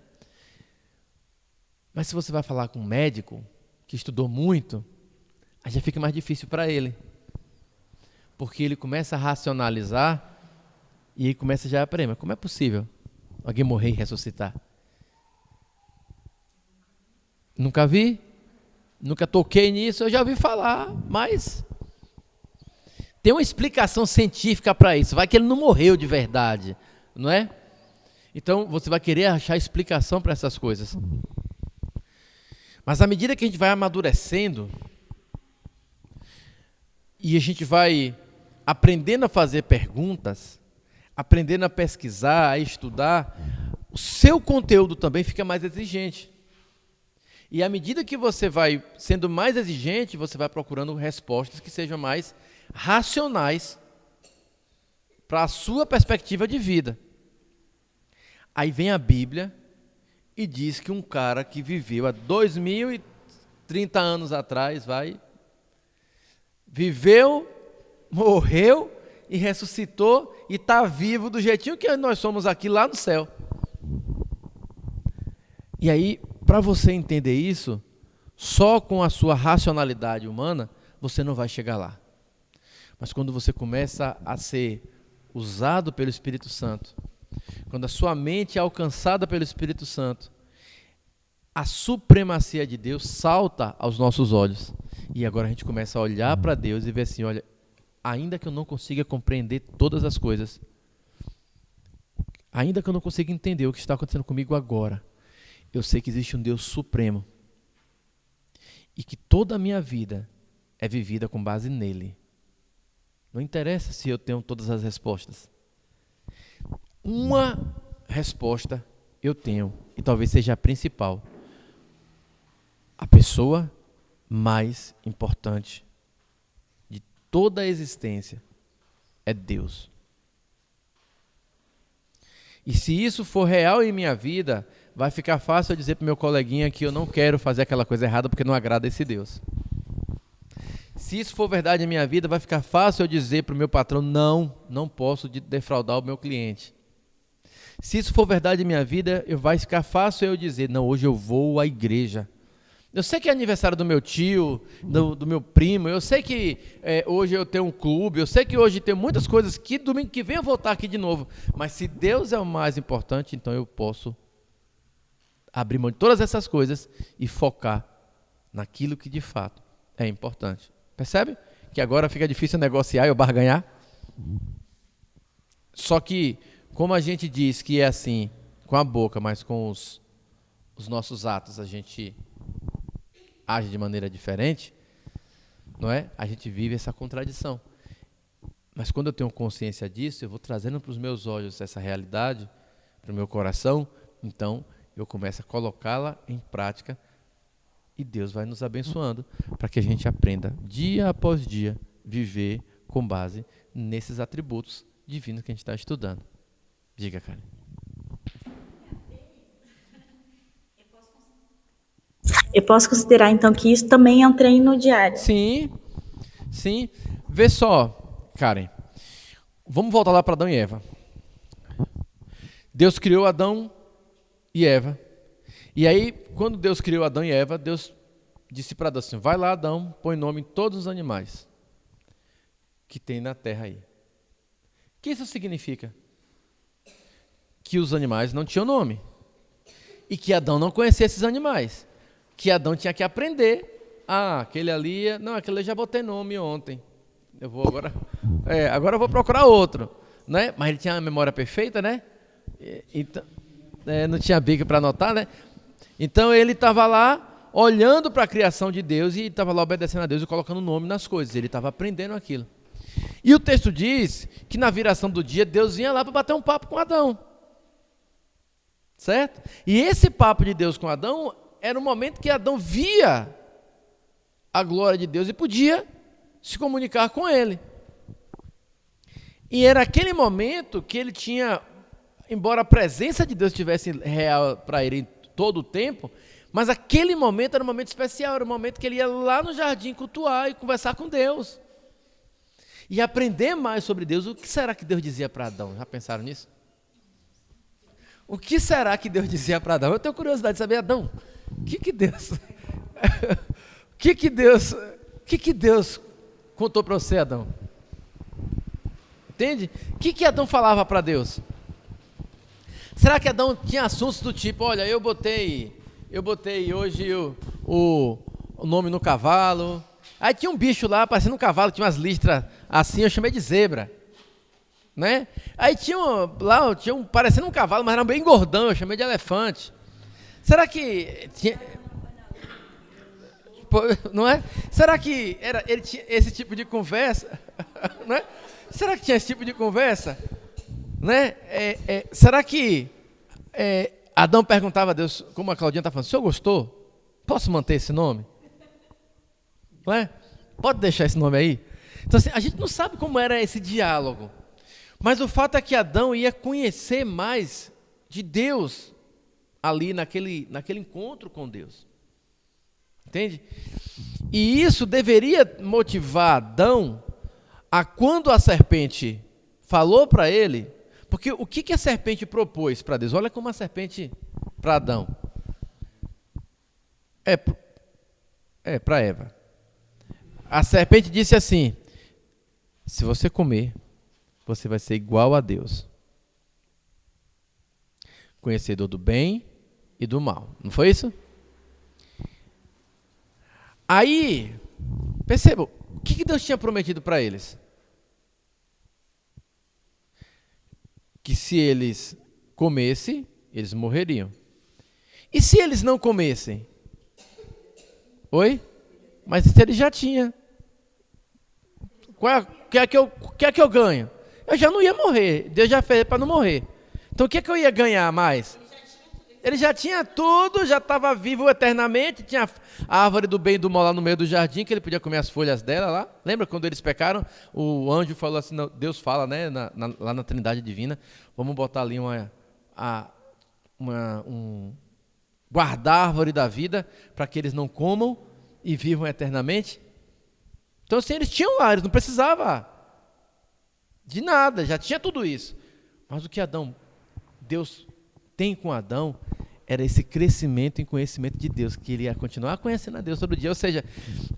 Mas se você vai falar com um médico que estudou muito, aí já fica mais difícil para ele. Porque ele começa a racionalizar e ele começa já a aprender. Como é possível alguém morrer e ressuscitar? Nunca vi, nunca toquei nisso, eu já ouvi falar, mas tem uma explicação científica para isso. Vai que ele não morreu de verdade, não é? Então você vai querer achar explicação para essas coisas. Mas à medida que a gente vai amadurecendo e a gente vai aprendendo a fazer perguntas, aprendendo a pesquisar, a estudar, o seu conteúdo também fica mais exigente. E à medida que você vai sendo mais exigente, você vai procurando respostas que sejam mais racionais para a sua perspectiva de vida. Aí vem a Bíblia e diz que um cara que viveu há 2030 anos atrás, viveu, morreu e ressuscitou e está vivo do jeitinho que nós somos aqui lá no céu. E aí, para você entender isso, só com a sua racionalidade humana, você não vai chegar lá. Mas quando você começa a ser usado pelo Espírito Santo, quando a sua mente é alcançada pelo Espírito Santo, a supremacia de Deus salta aos nossos olhos. E agora a gente começa a olhar para Deus e ver assim, olha, ainda que eu não consiga compreender todas as coisas, ainda que eu não consiga entender o que está acontecendo comigo agora, eu sei que existe um Deus supremo e que toda a minha vida é vivida com base nele. Não interessa se eu tenho todas as respostas. Uma resposta eu tenho, e talvez seja a principal. A pessoa mais importante de toda a existência é Deus. E se isso for real em minha vida, vai ficar fácil eu dizer para o meu coleguinha que eu não quero fazer aquela coisa errada porque não agrada esse Deus. Se isso for verdade em minha vida, vai ficar fácil eu dizer para o meu patrão, não posso defraudar o meu cliente. Se isso for verdade em minha vida, vai ficar fácil eu dizer, não, hoje eu vou à igreja. Eu sei que é aniversário do meu tio, do meu primo, eu sei que hoje eu tenho um clube, eu sei que hoje tem muitas coisas que domingo que vem eu vou estar aqui de novo. Mas se Deus é o mais importante, então eu posso abrir mão de todas essas coisas e focar naquilo que de fato é importante. Percebe? Que agora fica difícil negociar e barganhar. Só que, como a gente diz que é assim com a boca, mas com os nossos atos a gente age de maneira diferente, não é? A gente vive essa contradição. Mas quando eu tenho consciência disso, eu vou trazendo para os meus olhos essa realidade, para o meu coração, então eu começo a colocá-la em prática e Deus vai nos abençoando para que a gente aprenda dia após dia viver com base nesses atributos divinos que a gente está estudando. Diga, Karen. Eu posso considerar, então, que isso também é um treino diário. Sim. Vê só, Karen. Vamos voltar lá para Adão e Eva. Deus criou Adão e Eva. E aí, quando Deus criou Adão e Eva, Deus disse para Adão assim, vai lá, Adão, põe nome em todos os animais que tem na terra aí. O que isso significa? Que os animais não tinham nome. E que Adão não conhecia esses animais. Que Adão tinha que aprender. Aquele ali, não, aquele eu já botei nome ontem. Eu vou agora eu vou procurar outro, né? Mas ele tinha a memória perfeita, né? Então, não tinha bico para anotar, né? Então ele estava lá olhando para a criação de Deus e estava lá obedecendo a Deus e colocando nome nas coisas. Ele estava aprendendo aquilo. E o texto diz que na viração do dia Deus vinha lá para bater um papo com Adão. Certo? E esse papo de Deus com Adão era o momento que Adão via a glória de Deus e podia se comunicar com ele. E era aquele momento que ele tinha, embora a presença de Deus estivesse real para ele todo o tempo, mas aquele momento era um momento especial, era um momento que ele ia lá no jardim cultuar e conversar com Deus. E aprender mais sobre Deus. O que será que Deus dizia para Adão? Já pensaram nisso? O que será que Deus dizia para Adão? Eu tenho curiosidade de saber, Adão, o que Deus... o que Deus contou para você, Adão? Entende? O que Adão falava para Deus? Será que Adão tinha assuntos do tipo, olha, eu botei hoje o nome no cavalo. Aí tinha um bicho lá, parecendo um cavalo, tinha umas listras assim, eu chamei de zebra. Né? Aí tinha um parecendo um cavalo, mas era bem gordão, eu chamei de elefante. Será que tinha... Não é? Será que ele tinha esse tipo de conversa? Não é? Será que tinha esse tipo de conversa? Né? Será que Adão perguntava a Deus, como a Claudinha está falando, o senhor gostou? Posso manter esse nome? Não é? Pode deixar esse nome aí? Então assim, a gente não sabe como era esse diálogo, mas o fato é que Adão ia conhecer mais de Deus ali naquele encontro com Deus. Entende? E isso deveria motivar Adão a quando a serpente falou para ele, porque o que a serpente propôs para Deus? Olha como a serpente para Adão. Para Eva. A serpente disse assim: se você comer, você vai ser igual a Deus, conhecedor do bem e do mal. Não foi isso? Aí, percebam, o que Deus tinha prometido para eles? Que se eles comessem, eles morreriam. E se eles não comessem? Oi? Mas se ele já tinha. O que é que eu ganho? Eu já não ia morrer. Deus já fez para não morrer. Então o que é que eu ia ganhar mais? Ele já tinha tudo, já estava vivo eternamente. Tinha a árvore do bem e do mal lá no meio do jardim, que ele podia comer as folhas dela lá. Lembra quando eles pecaram? O anjo falou assim, Deus fala, né, lá na Trindade Divina, vamos botar ali guardar a árvore da vida para que eles não comam e vivam eternamente. Então assim, eles tinham lá, eles não precisavam de nada, já tinha tudo isso. Mas o que Deus tem com Adão era esse crescimento em conhecimento de Deus, que ele ia continuar conhecendo a Deus todo dia. Ou seja,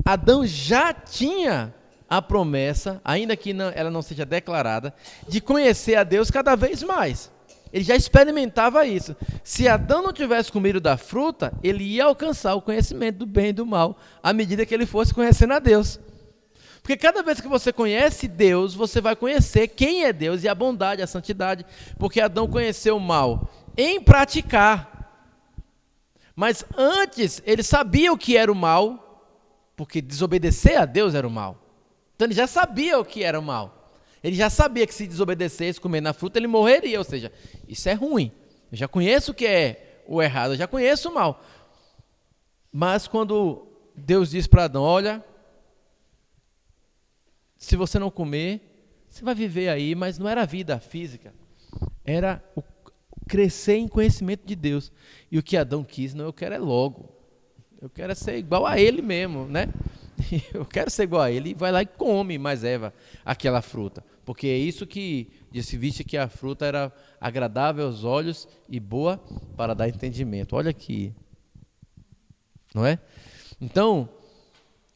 Adão já tinha a promessa, ainda que ela não seja declarada, de conhecer a Deus cada vez mais. Ele já experimentava isso. Se Adão não tivesse comido da fruta, ele ia alcançar o conhecimento do bem e do mal, à medida que ele fosse conhecendo a Deus. Porque cada vez que você conhece Deus, você vai conhecer quem é Deus e a bondade, a santidade. Porque Adão conheceu o mal em praticar. Mas antes, ele sabia o que era o mal, porque desobedecer a Deus era o mal. Então ele já sabia o que era o mal. Ele já sabia que se desobedecesse, comer na fruta, ele morreria. Ou seja, isso é ruim. Eu já conheço o que é o errado, eu já conheço o mal. Mas quando Deus diz para Adão, olha, se você não comer, você vai viver aí, mas não era a vida física, era o crescer em conhecimento de Deus. E o que Adão quis, não, eu quero é logo. Eu quero ser igual a ele mesmo, né? Eu quero ser igual a ele. E vai lá e come mais Eva aquela fruta. Porque é isso que disse, viste que a fruta era agradável aos olhos e boa para dar entendimento. Olha aqui. Não é? Então,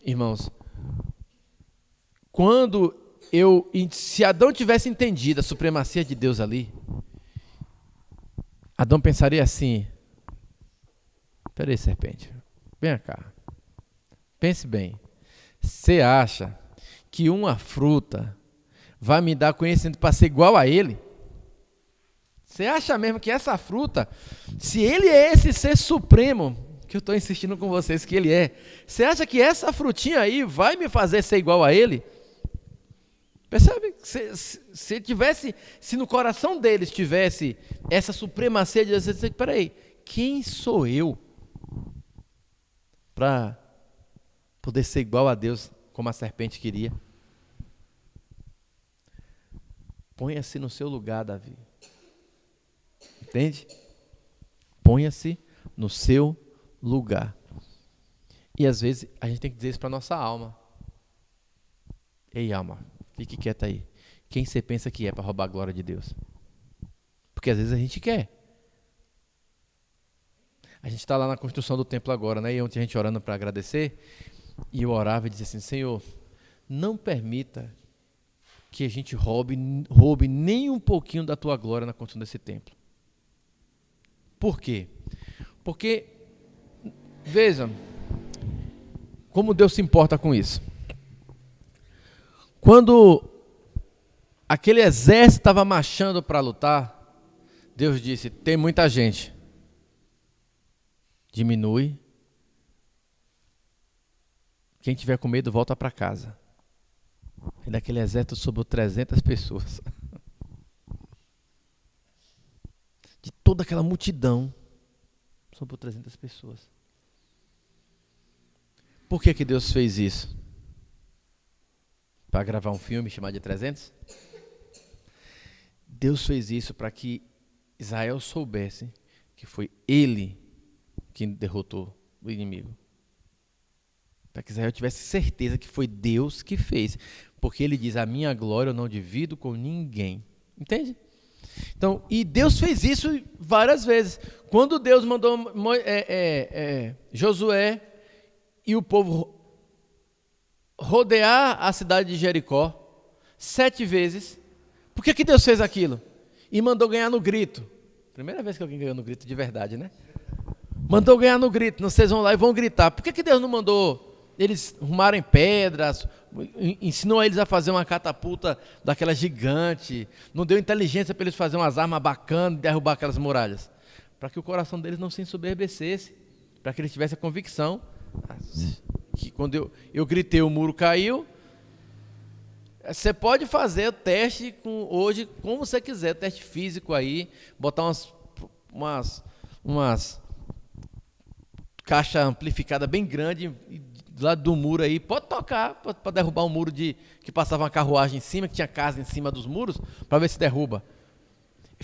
irmãos, se Adão tivesse entendido a supremacia de Deus ali, Adão pensaria assim: peraí, serpente, vem cá, pense bem, você acha que uma fruta vai me dar conhecimento para ser igual a ele? Você acha mesmo que essa fruta, se ele é esse ser supremo, que eu estou insistindo com vocês que ele é, você acha que essa frutinha aí vai me fazer ser igual a ele? Percebe? Se no coração deles tivesse essa supremacia de Deus, você diz, peraí, quem sou eu para poder ser igual a Deus como a serpente queria? Ponha-se no seu lugar, Davi. Entende? Ponha-se no seu lugar. E às vezes a gente tem que dizer isso para a nossa alma. Ei, alma, fique quieta aí. Quem você pensa que é para roubar a glória de Deus? Porque às vezes a gente quer. A gente está lá na construção do templo agora, né? E ontem a gente orando para agradecer, e eu orava e dizia assim: Senhor, não permita que a gente roube nem um pouquinho da tua glória na construção desse templo. Por quê? Porque, veja, como Deus se importa com isso. Quando aquele exército estava marchando para lutar, Deus disse: tem muita gente. Diminui. Quem tiver com medo, volta para casa. E daquele exército sobrou 300 pessoas. De toda aquela multidão, sobrou 300 pessoas. Por que Deus fez isso? Para gravar um filme chamado de 300? Deus fez isso para que Israel soubesse que foi Ele quem derrotou o inimigo. Para que Israel tivesse certeza que foi Deus que fez. Porque Ele diz: a minha glória eu não divido com ninguém. Entende? Então, e Deus fez isso várias vezes. Quando Deus mandou Josué e o povo rodear a cidade de Jericó 7 vezes, por que Deus fez aquilo? E mandou ganhar no grito. Primeira vez que alguém ganhou no grito de verdade, né? Mandou ganhar no grito. Vocês vão lá e vão gritar. Por que Deus não mandou eles arrumarem pedras, ensinou eles a fazer uma catapulta daquela gigante, não deu inteligência para eles fazerem umas armas bacanas e derrubar aquelas muralhas? Para que o coração deles não se ensoberbecesse, para que eles tivessem a convicção que quando eu gritei, o muro caiu. Você pode fazer o teste hoje como você quiser, teste físico aí, botar umas caixa amplificada bem grande do lado do muro aí, pode tocar para derrubar um muro que passava uma carruagem em cima, que tinha casa em cima dos muros, para ver se derruba.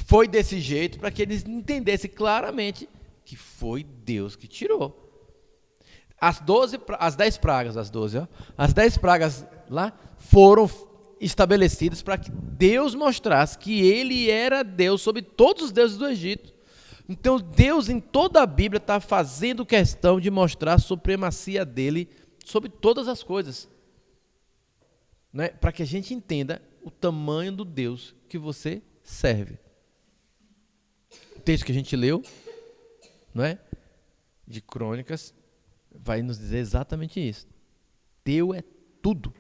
Foi desse jeito para que eles entendessem claramente que foi Deus que tirou. As 10 pragas, as 10 pragas lá foram estabelecidas para que Deus mostrasse que Ele era Deus sobre todos os deuses do Egito. Então Deus em toda a Bíblia está fazendo questão de mostrar a supremacia dele sobre todas as coisas, né? Para que a gente entenda o tamanho do Deus que você serve. O texto que a gente leu, não é? De Crônicas, vai nos dizer exatamente isso. Teu é tudo.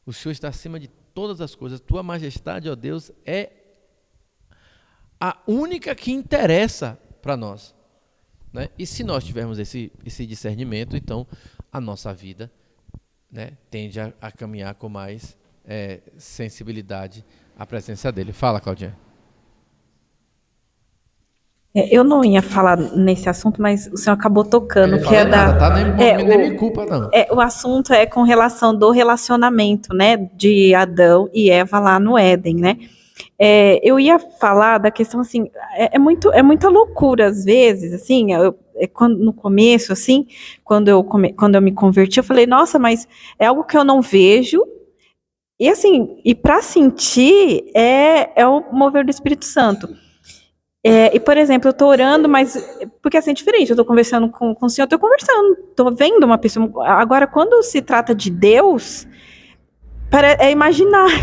O Senhor está acima de todas as coisas. Tua majestade, ó Deus, é a única que interessa para nós, né? E se nós tivermos esse discernimento, então a nossa vida, né, tende a caminhar com mais sensibilidade à presença dele. Fala, Claudinha. Eu não ia falar nesse assunto, mas o senhor acabou tocando, que é da... Tá? Nem me culpa, não. O assunto é com relação do relacionamento, né, de Adão e Eva lá no Éden, né? Eu ia falar da questão, assim, é muita loucura, às vezes, assim, no começo, assim, quando eu me converti, eu falei: nossa, mas é algo que eu não vejo, e assim, e para sentir, é o mover do Espírito Santo. E, por exemplo, eu estou orando, mas, porque assim, é diferente, eu estou conversando com o Senhor, estou vendo uma pessoa. Agora, quando se trata de Deus, é imaginário.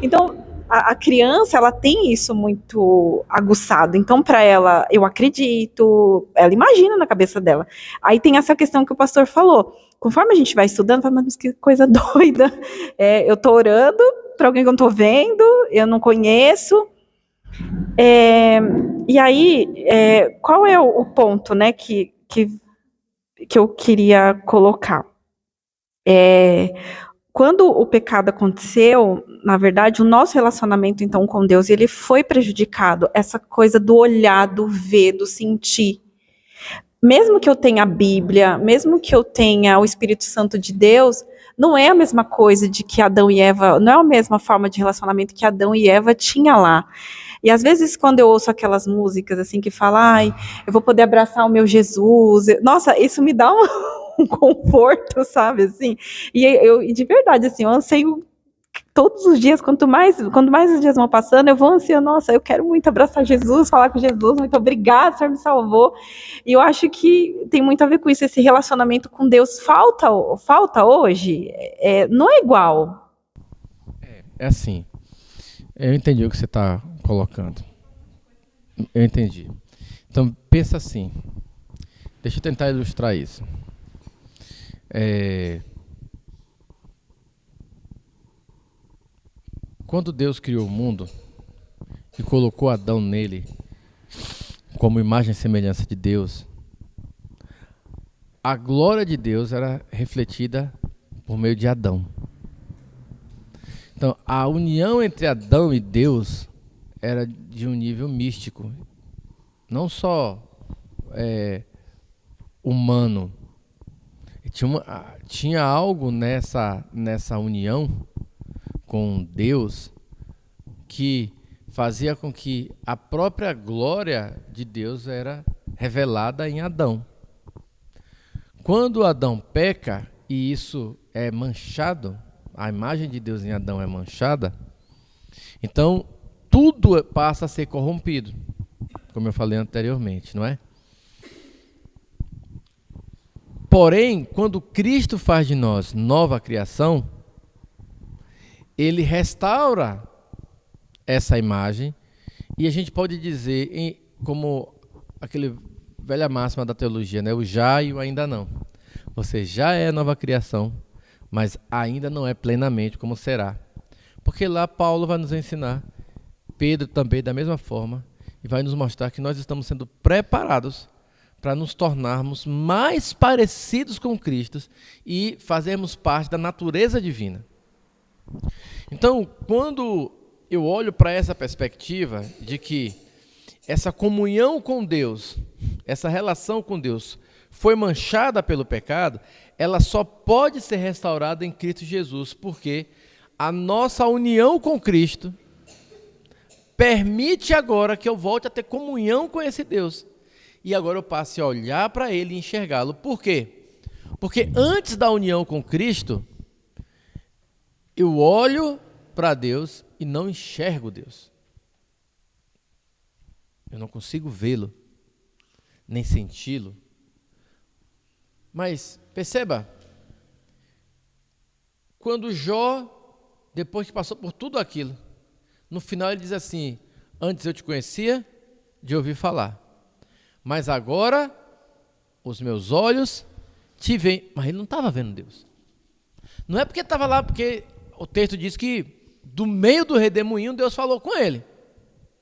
Então, a criança, ela tem isso muito aguçado. Então, para ela, eu acredito, ela imagina na cabeça dela. Aí tem essa questão que o pastor falou. Conforme a gente vai estudando, fala: mas que coisa doida. Eu estou orando para alguém que eu não estou vendo, eu não conheço. E aí, qual é o ponto, né, que eu queria colocar? Quando o pecado aconteceu, na verdade, o nosso relacionamento, então, com Deus, ele foi prejudicado. Essa coisa do olhar, do ver, do sentir. Mesmo que eu tenha a Bíblia, mesmo que eu tenha o Espírito Santo de Deus, não é a mesma coisa de que Adão e Eva, não é a mesma forma de relacionamento que Adão e Eva tinham lá. E às vezes quando eu ouço aquelas músicas assim que falam, ai, eu vou poder abraçar o meu Jesus, nossa, isso me dá um conforto, sabe, assim, e de verdade, assim, eu anseio todos os dias, quanto mais os dias vão passando, eu vou ansiando, nossa, eu quero muito abraçar Jesus, falar com Jesus, muito obrigada, o Senhor me salvou. E eu acho que tem muito a ver com isso, esse relacionamento com Deus falta hoje, não é igual. É assim, eu entendi o que você está colocando. Eu entendi. Então, pensa assim, deixa eu tentar ilustrar isso. Quando Deus criou o mundo e colocou Adão nele como imagem e semelhança de Deus, a glória de Deus era refletida por meio de Adão. Então, a união entre Adão e Deus era de um nível místico, não só humano. Tinha algo nessa união com Deus que fazia com que a própria glória de Deus era revelada em Adão. Quando Adão peca e isso é manchado, a imagem de Deus em Adão é manchada, então tudo passa a ser corrompido, como eu falei anteriormente, não é? Porém, quando Cristo faz de nós nova criação, ele restaura essa imagem e a gente pode dizer, como aquele velha máxima da teologia, né? O já e o ainda não. Você já é nova criação, mas ainda não é plenamente como será. Porque lá Paulo vai nos ensinar, Pedro também da mesma forma, e vai nos mostrar que nós estamos sendo preparados para nos tornarmos mais parecidos com Cristo e fazermos parte da natureza divina. Então, quando eu olho para essa perspectiva de que essa comunhão com Deus, essa relação com Deus foi manchada pelo pecado, ela só pode ser restaurada em Cristo Jesus, porque a nossa união com Cristo permite agora que eu volte a ter comunhão com esse Deus. E agora eu passe a olhar para Ele e enxergá-lo. Por quê? Porque antes da união com Cristo, eu olho para Deus e não enxergo Deus. Eu não consigo vê-lo, nem senti-lo. Mas, perceba, quando Jó, depois que passou por tudo aquilo, no final ele diz assim, antes eu te conhecia de ouvir falar, mas agora os meus olhos te veem. Mas ele não estava vendo Deus. Não é porque estava lá, porque o texto diz que do meio do redemoinho Deus falou com ele.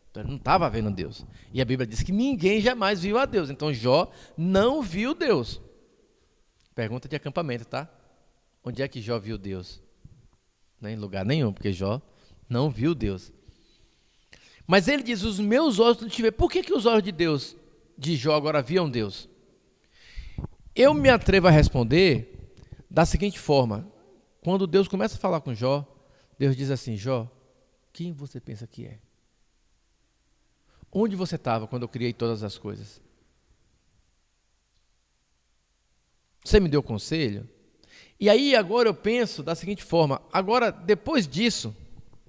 Então ele não estava vendo Deus. E a Bíblia diz que ninguém jamais viu a Deus. Então Jó não viu Deus. Pergunta de acampamento, tá? Onde é que Jó viu Deus? Não é em lugar nenhum, porque Jó não viu Deus. Mas ele diz, os meus olhos não te veem. Por que os olhos de Deus, de Jó, agora viam Deus? Eu me atrevo a responder da seguinte forma. Quando Deus começa a falar com Jó, Deus diz assim, Jó, quem você pensa que é? Onde você estava quando eu criei todas as coisas? Você me deu conselho? E aí agora eu penso da seguinte forma, agora depois disso,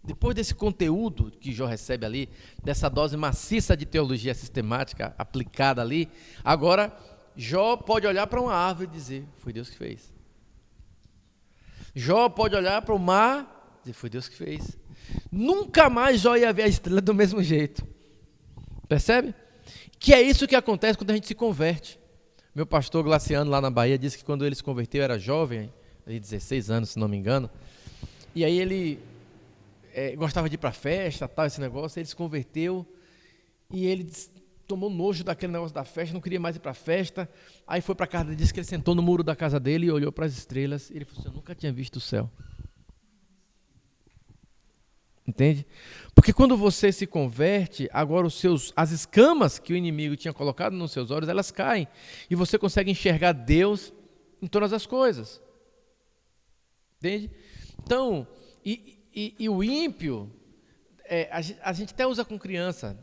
depois desse conteúdo que Jó recebe ali, dessa dose maciça de teologia sistemática aplicada ali, agora Jó pode olhar para uma árvore e dizer, foi Deus que fez. Jó pode olhar para o mar e dizer, foi Deus que fez. Nunca mais Jó ia ver a estrela do mesmo jeito. Percebe? Que é isso que acontece quando a gente se converte. Meu pastor Glaciano lá na Bahia disse que quando ele se converteu era jovem, de 16 anos se não me engano, e aí ele gostava de ir para festa, tal, esse negócio, ele se converteu e ele tomou nojo daquele negócio da festa, não queria mais ir para a festa, aí foi para casa dele, disse que ele sentou no muro da casa dele e olhou para as estrelas, e ele falou assim, eu nunca tinha visto o céu. Entende? Porque quando você se converte, agora as escamas que o inimigo tinha colocado nos seus olhos, elas caem. E você consegue enxergar Deus em todas as coisas. Entende? Então, e o ímpio, a gente até usa com criança.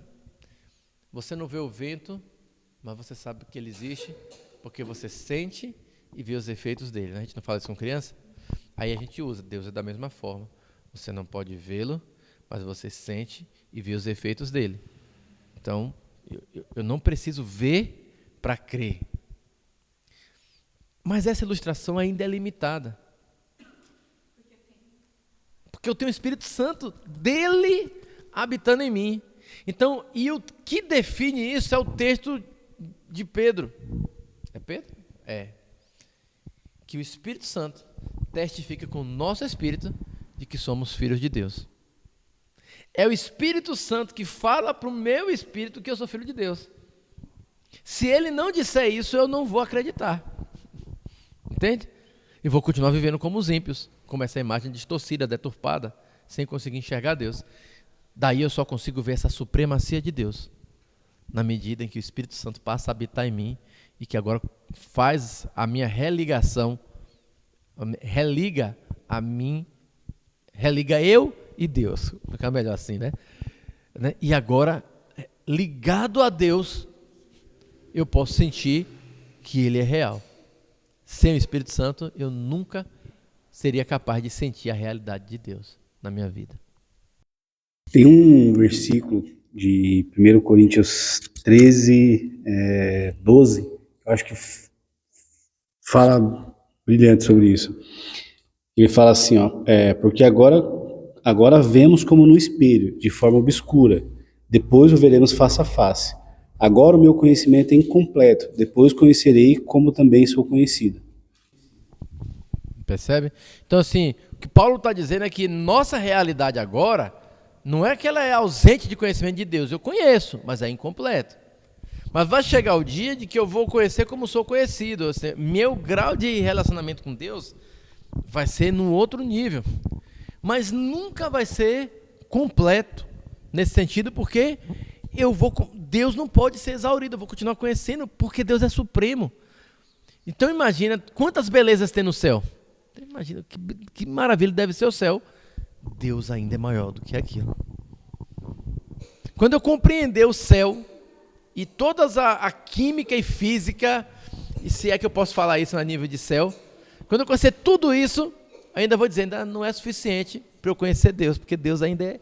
Você não vê o vento, mas você sabe que ele existe, porque você sente e vê os efeitos dele. Né? A gente não fala isso com criança? Aí a gente usa. Deus é da mesma forma. Você não pode vê-lo, mas você sente e vê os efeitos dele. Então, eu não preciso ver para crer. Mas essa ilustração ainda é limitada. Porque eu tenho o Espírito Santo dele habitando em mim. Então, e o que define isso é o texto de Pedro. É Pedro? É. Que o Espírito Santo testifica com o nosso espírito de que somos filhos de Deus. É o Espírito Santo que fala para o meu espírito que eu sou filho de Deus. Se ele não disser isso, eu não vou acreditar. Entende? E vou continuar vivendo como os ímpios, como essa imagem distorcida, deturpada, sem conseguir enxergar Deus. Daí eu só consigo ver essa supremacia de Deus, na medida em que o Espírito Santo passa a habitar em mim e que agora faz a minha religação, religa a mim, religa eu e Deus. Fica melhor assim, né? E agora, ligado a Deus, eu posso sentir que Ele é real. Sem o Espírito Santo, eu nunca seria capaz de sentir a realidade de Deus na minha vida. Tem um versículo de 1 Coríntios 13, 12, eu acho que fala brilhante sobre isso. Ele fala assim, porque agora vemos como no espelho, de forma obscura, depois o veremos face a face. Agora o meu conhecimento é incompleto, depois conhecerei como também sou conhecido. Percebe? Então assim, o que Paulo está dizendo é que nossa realidade agora não é que ela é ausente de conhecimento de Deus. Eu conheço, mas é incompleto. Mas vai chegar o dia de que eu vou conhecer como sou conhecido. Assim, meu grau de relacionamento com Deus vai ser num outro nível. Mas nunca vai ser completo nesse sentido, porque Deus não pode ser exaurido. Eu vou continuar conhecendo porque Deus é supremo. Então imagina quantas belezas tem no céu. Imagina que maravilha deve ser o céu. Deus ainda é maior do que aquilo. Quando eu compreender o céu e toda a química e física, e se é que eu posso falar isso a nível de céu, quando eu conhecer tudo isso, ainda vou dizer, ainda não é suficiente para eu conhecer Deus, porque Deus ainda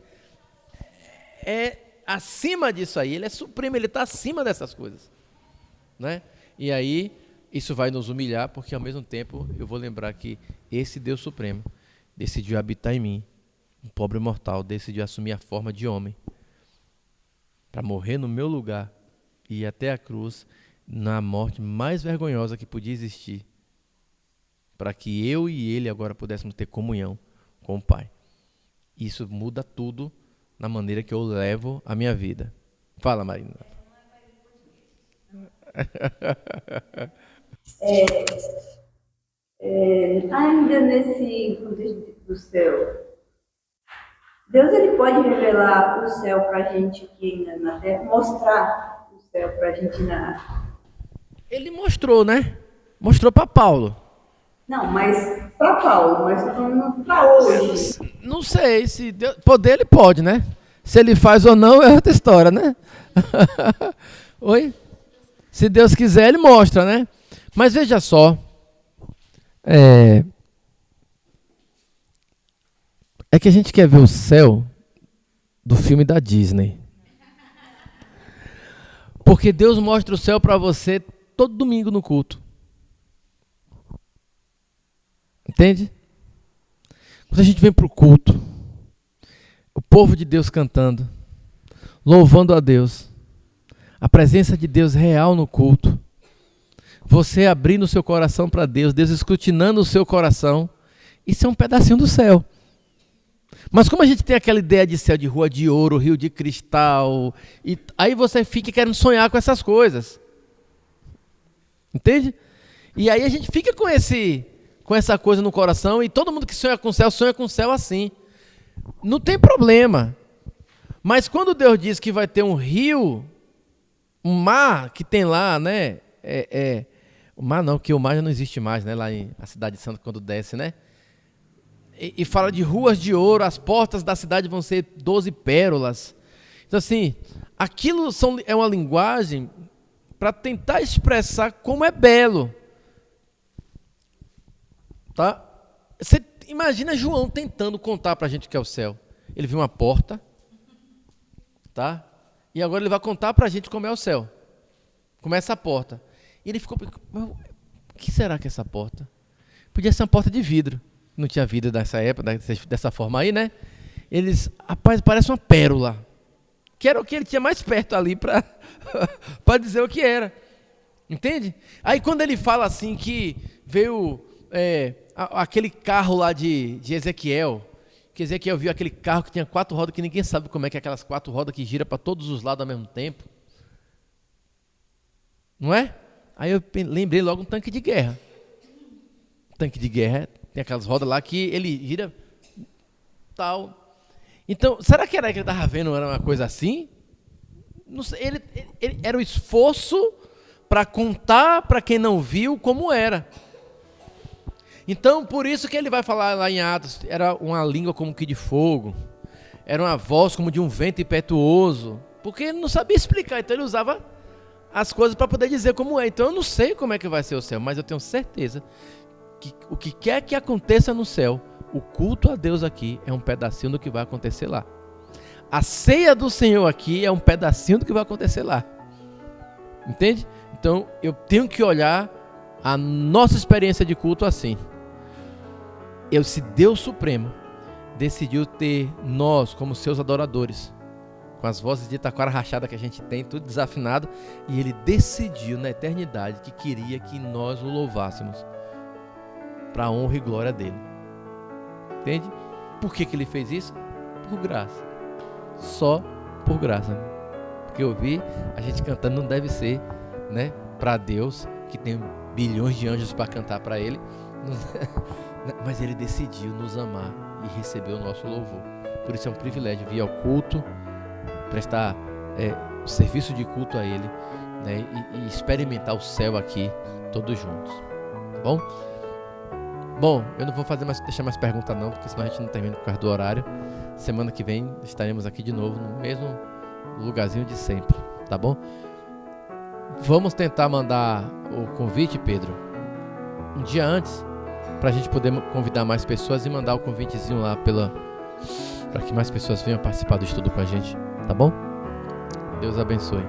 é acima disso aí, Ele é supremo, Ele está acima dessas coisas, né? E aí, isso vai nos humilhar, porque ao mesmo tempo eu vou lembrar que esse Deus supremo decidiu habitar em mim. Um pobre mortal decidiu assumir a forma de homem para morrer no meu lugar e ir até a cruz na morte mais vergonhosa que podia existir, para que eu e ele agora pudéssemos ter comunhão com o Pai. Isso muda tudo na maneira que eu levo a minha vida. Fala, Marina. Ainda nesse contexto do céu, Deus ele pode revelar o céu para a gente aqui ainda na Terra, mostrar o céu para a gente Ele mostrou, né? Mostrou para Paulo. Não, mas para Paulo, mas estou falando para hoje. Não sei, se Deus, poder ele pode, né? Se ele faz ou não é outra história, né? Oi? Se Deus quiser, ele mostra, né? Mas veja só, é que a gente quer ver o céu do filme da Disney. Porque Deus mostra o céu para você todo domingo no culto. Entende? Quando a gente vem para o culto, o povo de Deus cantando, louvando a Deus, a presença de Deus real no culto, você abrindo o seu coração para Deus, Deus escrutinando o seu coração, isso é um pedacinho do céu. Mas como a gente tem aquela ideia de céu de rua de ouro, rio de cristal, e aí você fica querendo sonhar com essas coisas. Entende? E aí a gente fica com essa coisa no coração, e todo mundo que sonha com o céu assim. Não tem problema. Mas quando Deus diz que vai ter um rio, um mar que tem lá, né? O mar não, porque o mar já não existe mais, né? Lá em a cidade de Santo, quando desce, né? e fala de ruas de ouro, as portas da cidade vão ser 12 pérolas. Então assim, aquilo é uma linguagem para tentar expressar como é belo. Tá? Você imagina João tentando contar para a gente o que é o céu. Ele viu uma porta, tá? E agora ele vai contar para a gente como é o céu. Como é essa porta. E ele ficou, o que será que é essa porta? Podia ser uma porta de vidro. Não tinha vidro nessa época, dessa forma aí, né? Eles, rapaz, parece uma pérola. Que era o que ele tinha mais perto ali para dizer o que era. Entende? Aí quando ele fala assim que veio aquele carro lá de Ezequiel, que Ezequiel viu aquele carro que tinha 4 rodas, que ninguém sabe como é que é aquelas 4 rodas que giram para todos os lados ao mesmo tempo. Não é? Aí eu lembrei logo um tanque de guerra. Tanque de guerra tem aquelas rodas lá que ele gira tal. Então, será que era que ele estava vendo? Era uma coisa assim? Não sei, ele era o esforço para contar para quem não viu como era. Então, por isso que ele vai falar lá em Atos, era uma língua como que de fogo, era uma voz como de um vento impetuoso, porque ele não sabia explicar, então ele usava as coisas para poder dizer como é. Então eu não sei como é que vai ser o céu, mas eu tenho certeza que o que quer que aconteça no céu, o culto a Deus aqui é um pedacinho do que vai acontecer lá. A ceia do Senhor aqui é um pedacinho do que vai acontecer lá. Entende? Então eu tenho que olhar a nossa experiência de culto assim. Se Deus Supremo decidiu ter nós como seus adoradores, com as vozes de taquara rachada que a gente tem, tudo desafinado, e Ele decidiu na eternidade que queria que nós o louvássemos para a honra e glória dele. Entende? Por que Ele fez isso? Por graça. Só por graça. Porque ouvir a gente cantando não deve ser, né, para Deus, que tem bilhões de anjos para cantar para Ele, mas Ele decidiu nos amar e receber o nosso louvor. Por isso é um privilégio vir ao culto, prestar o serviço de culto a Ele, né, e experimentar o céu aqui todos juntos. Tá bom? Bom, eu não vou deixar mais perguntas não, porque senão a gente não termina por causa do horário. Semana que vem estaremos aqui de novo no mesmo lugarzinho de sempre, tá bom? Vamos tentar mandar o convite, Pedro, um dia antes, para a gente poder convidar mais pessoas e mandar o convitezinho lá para que mais pessoas venham participar do estudo com a gente, tá bom? Deus abençoe.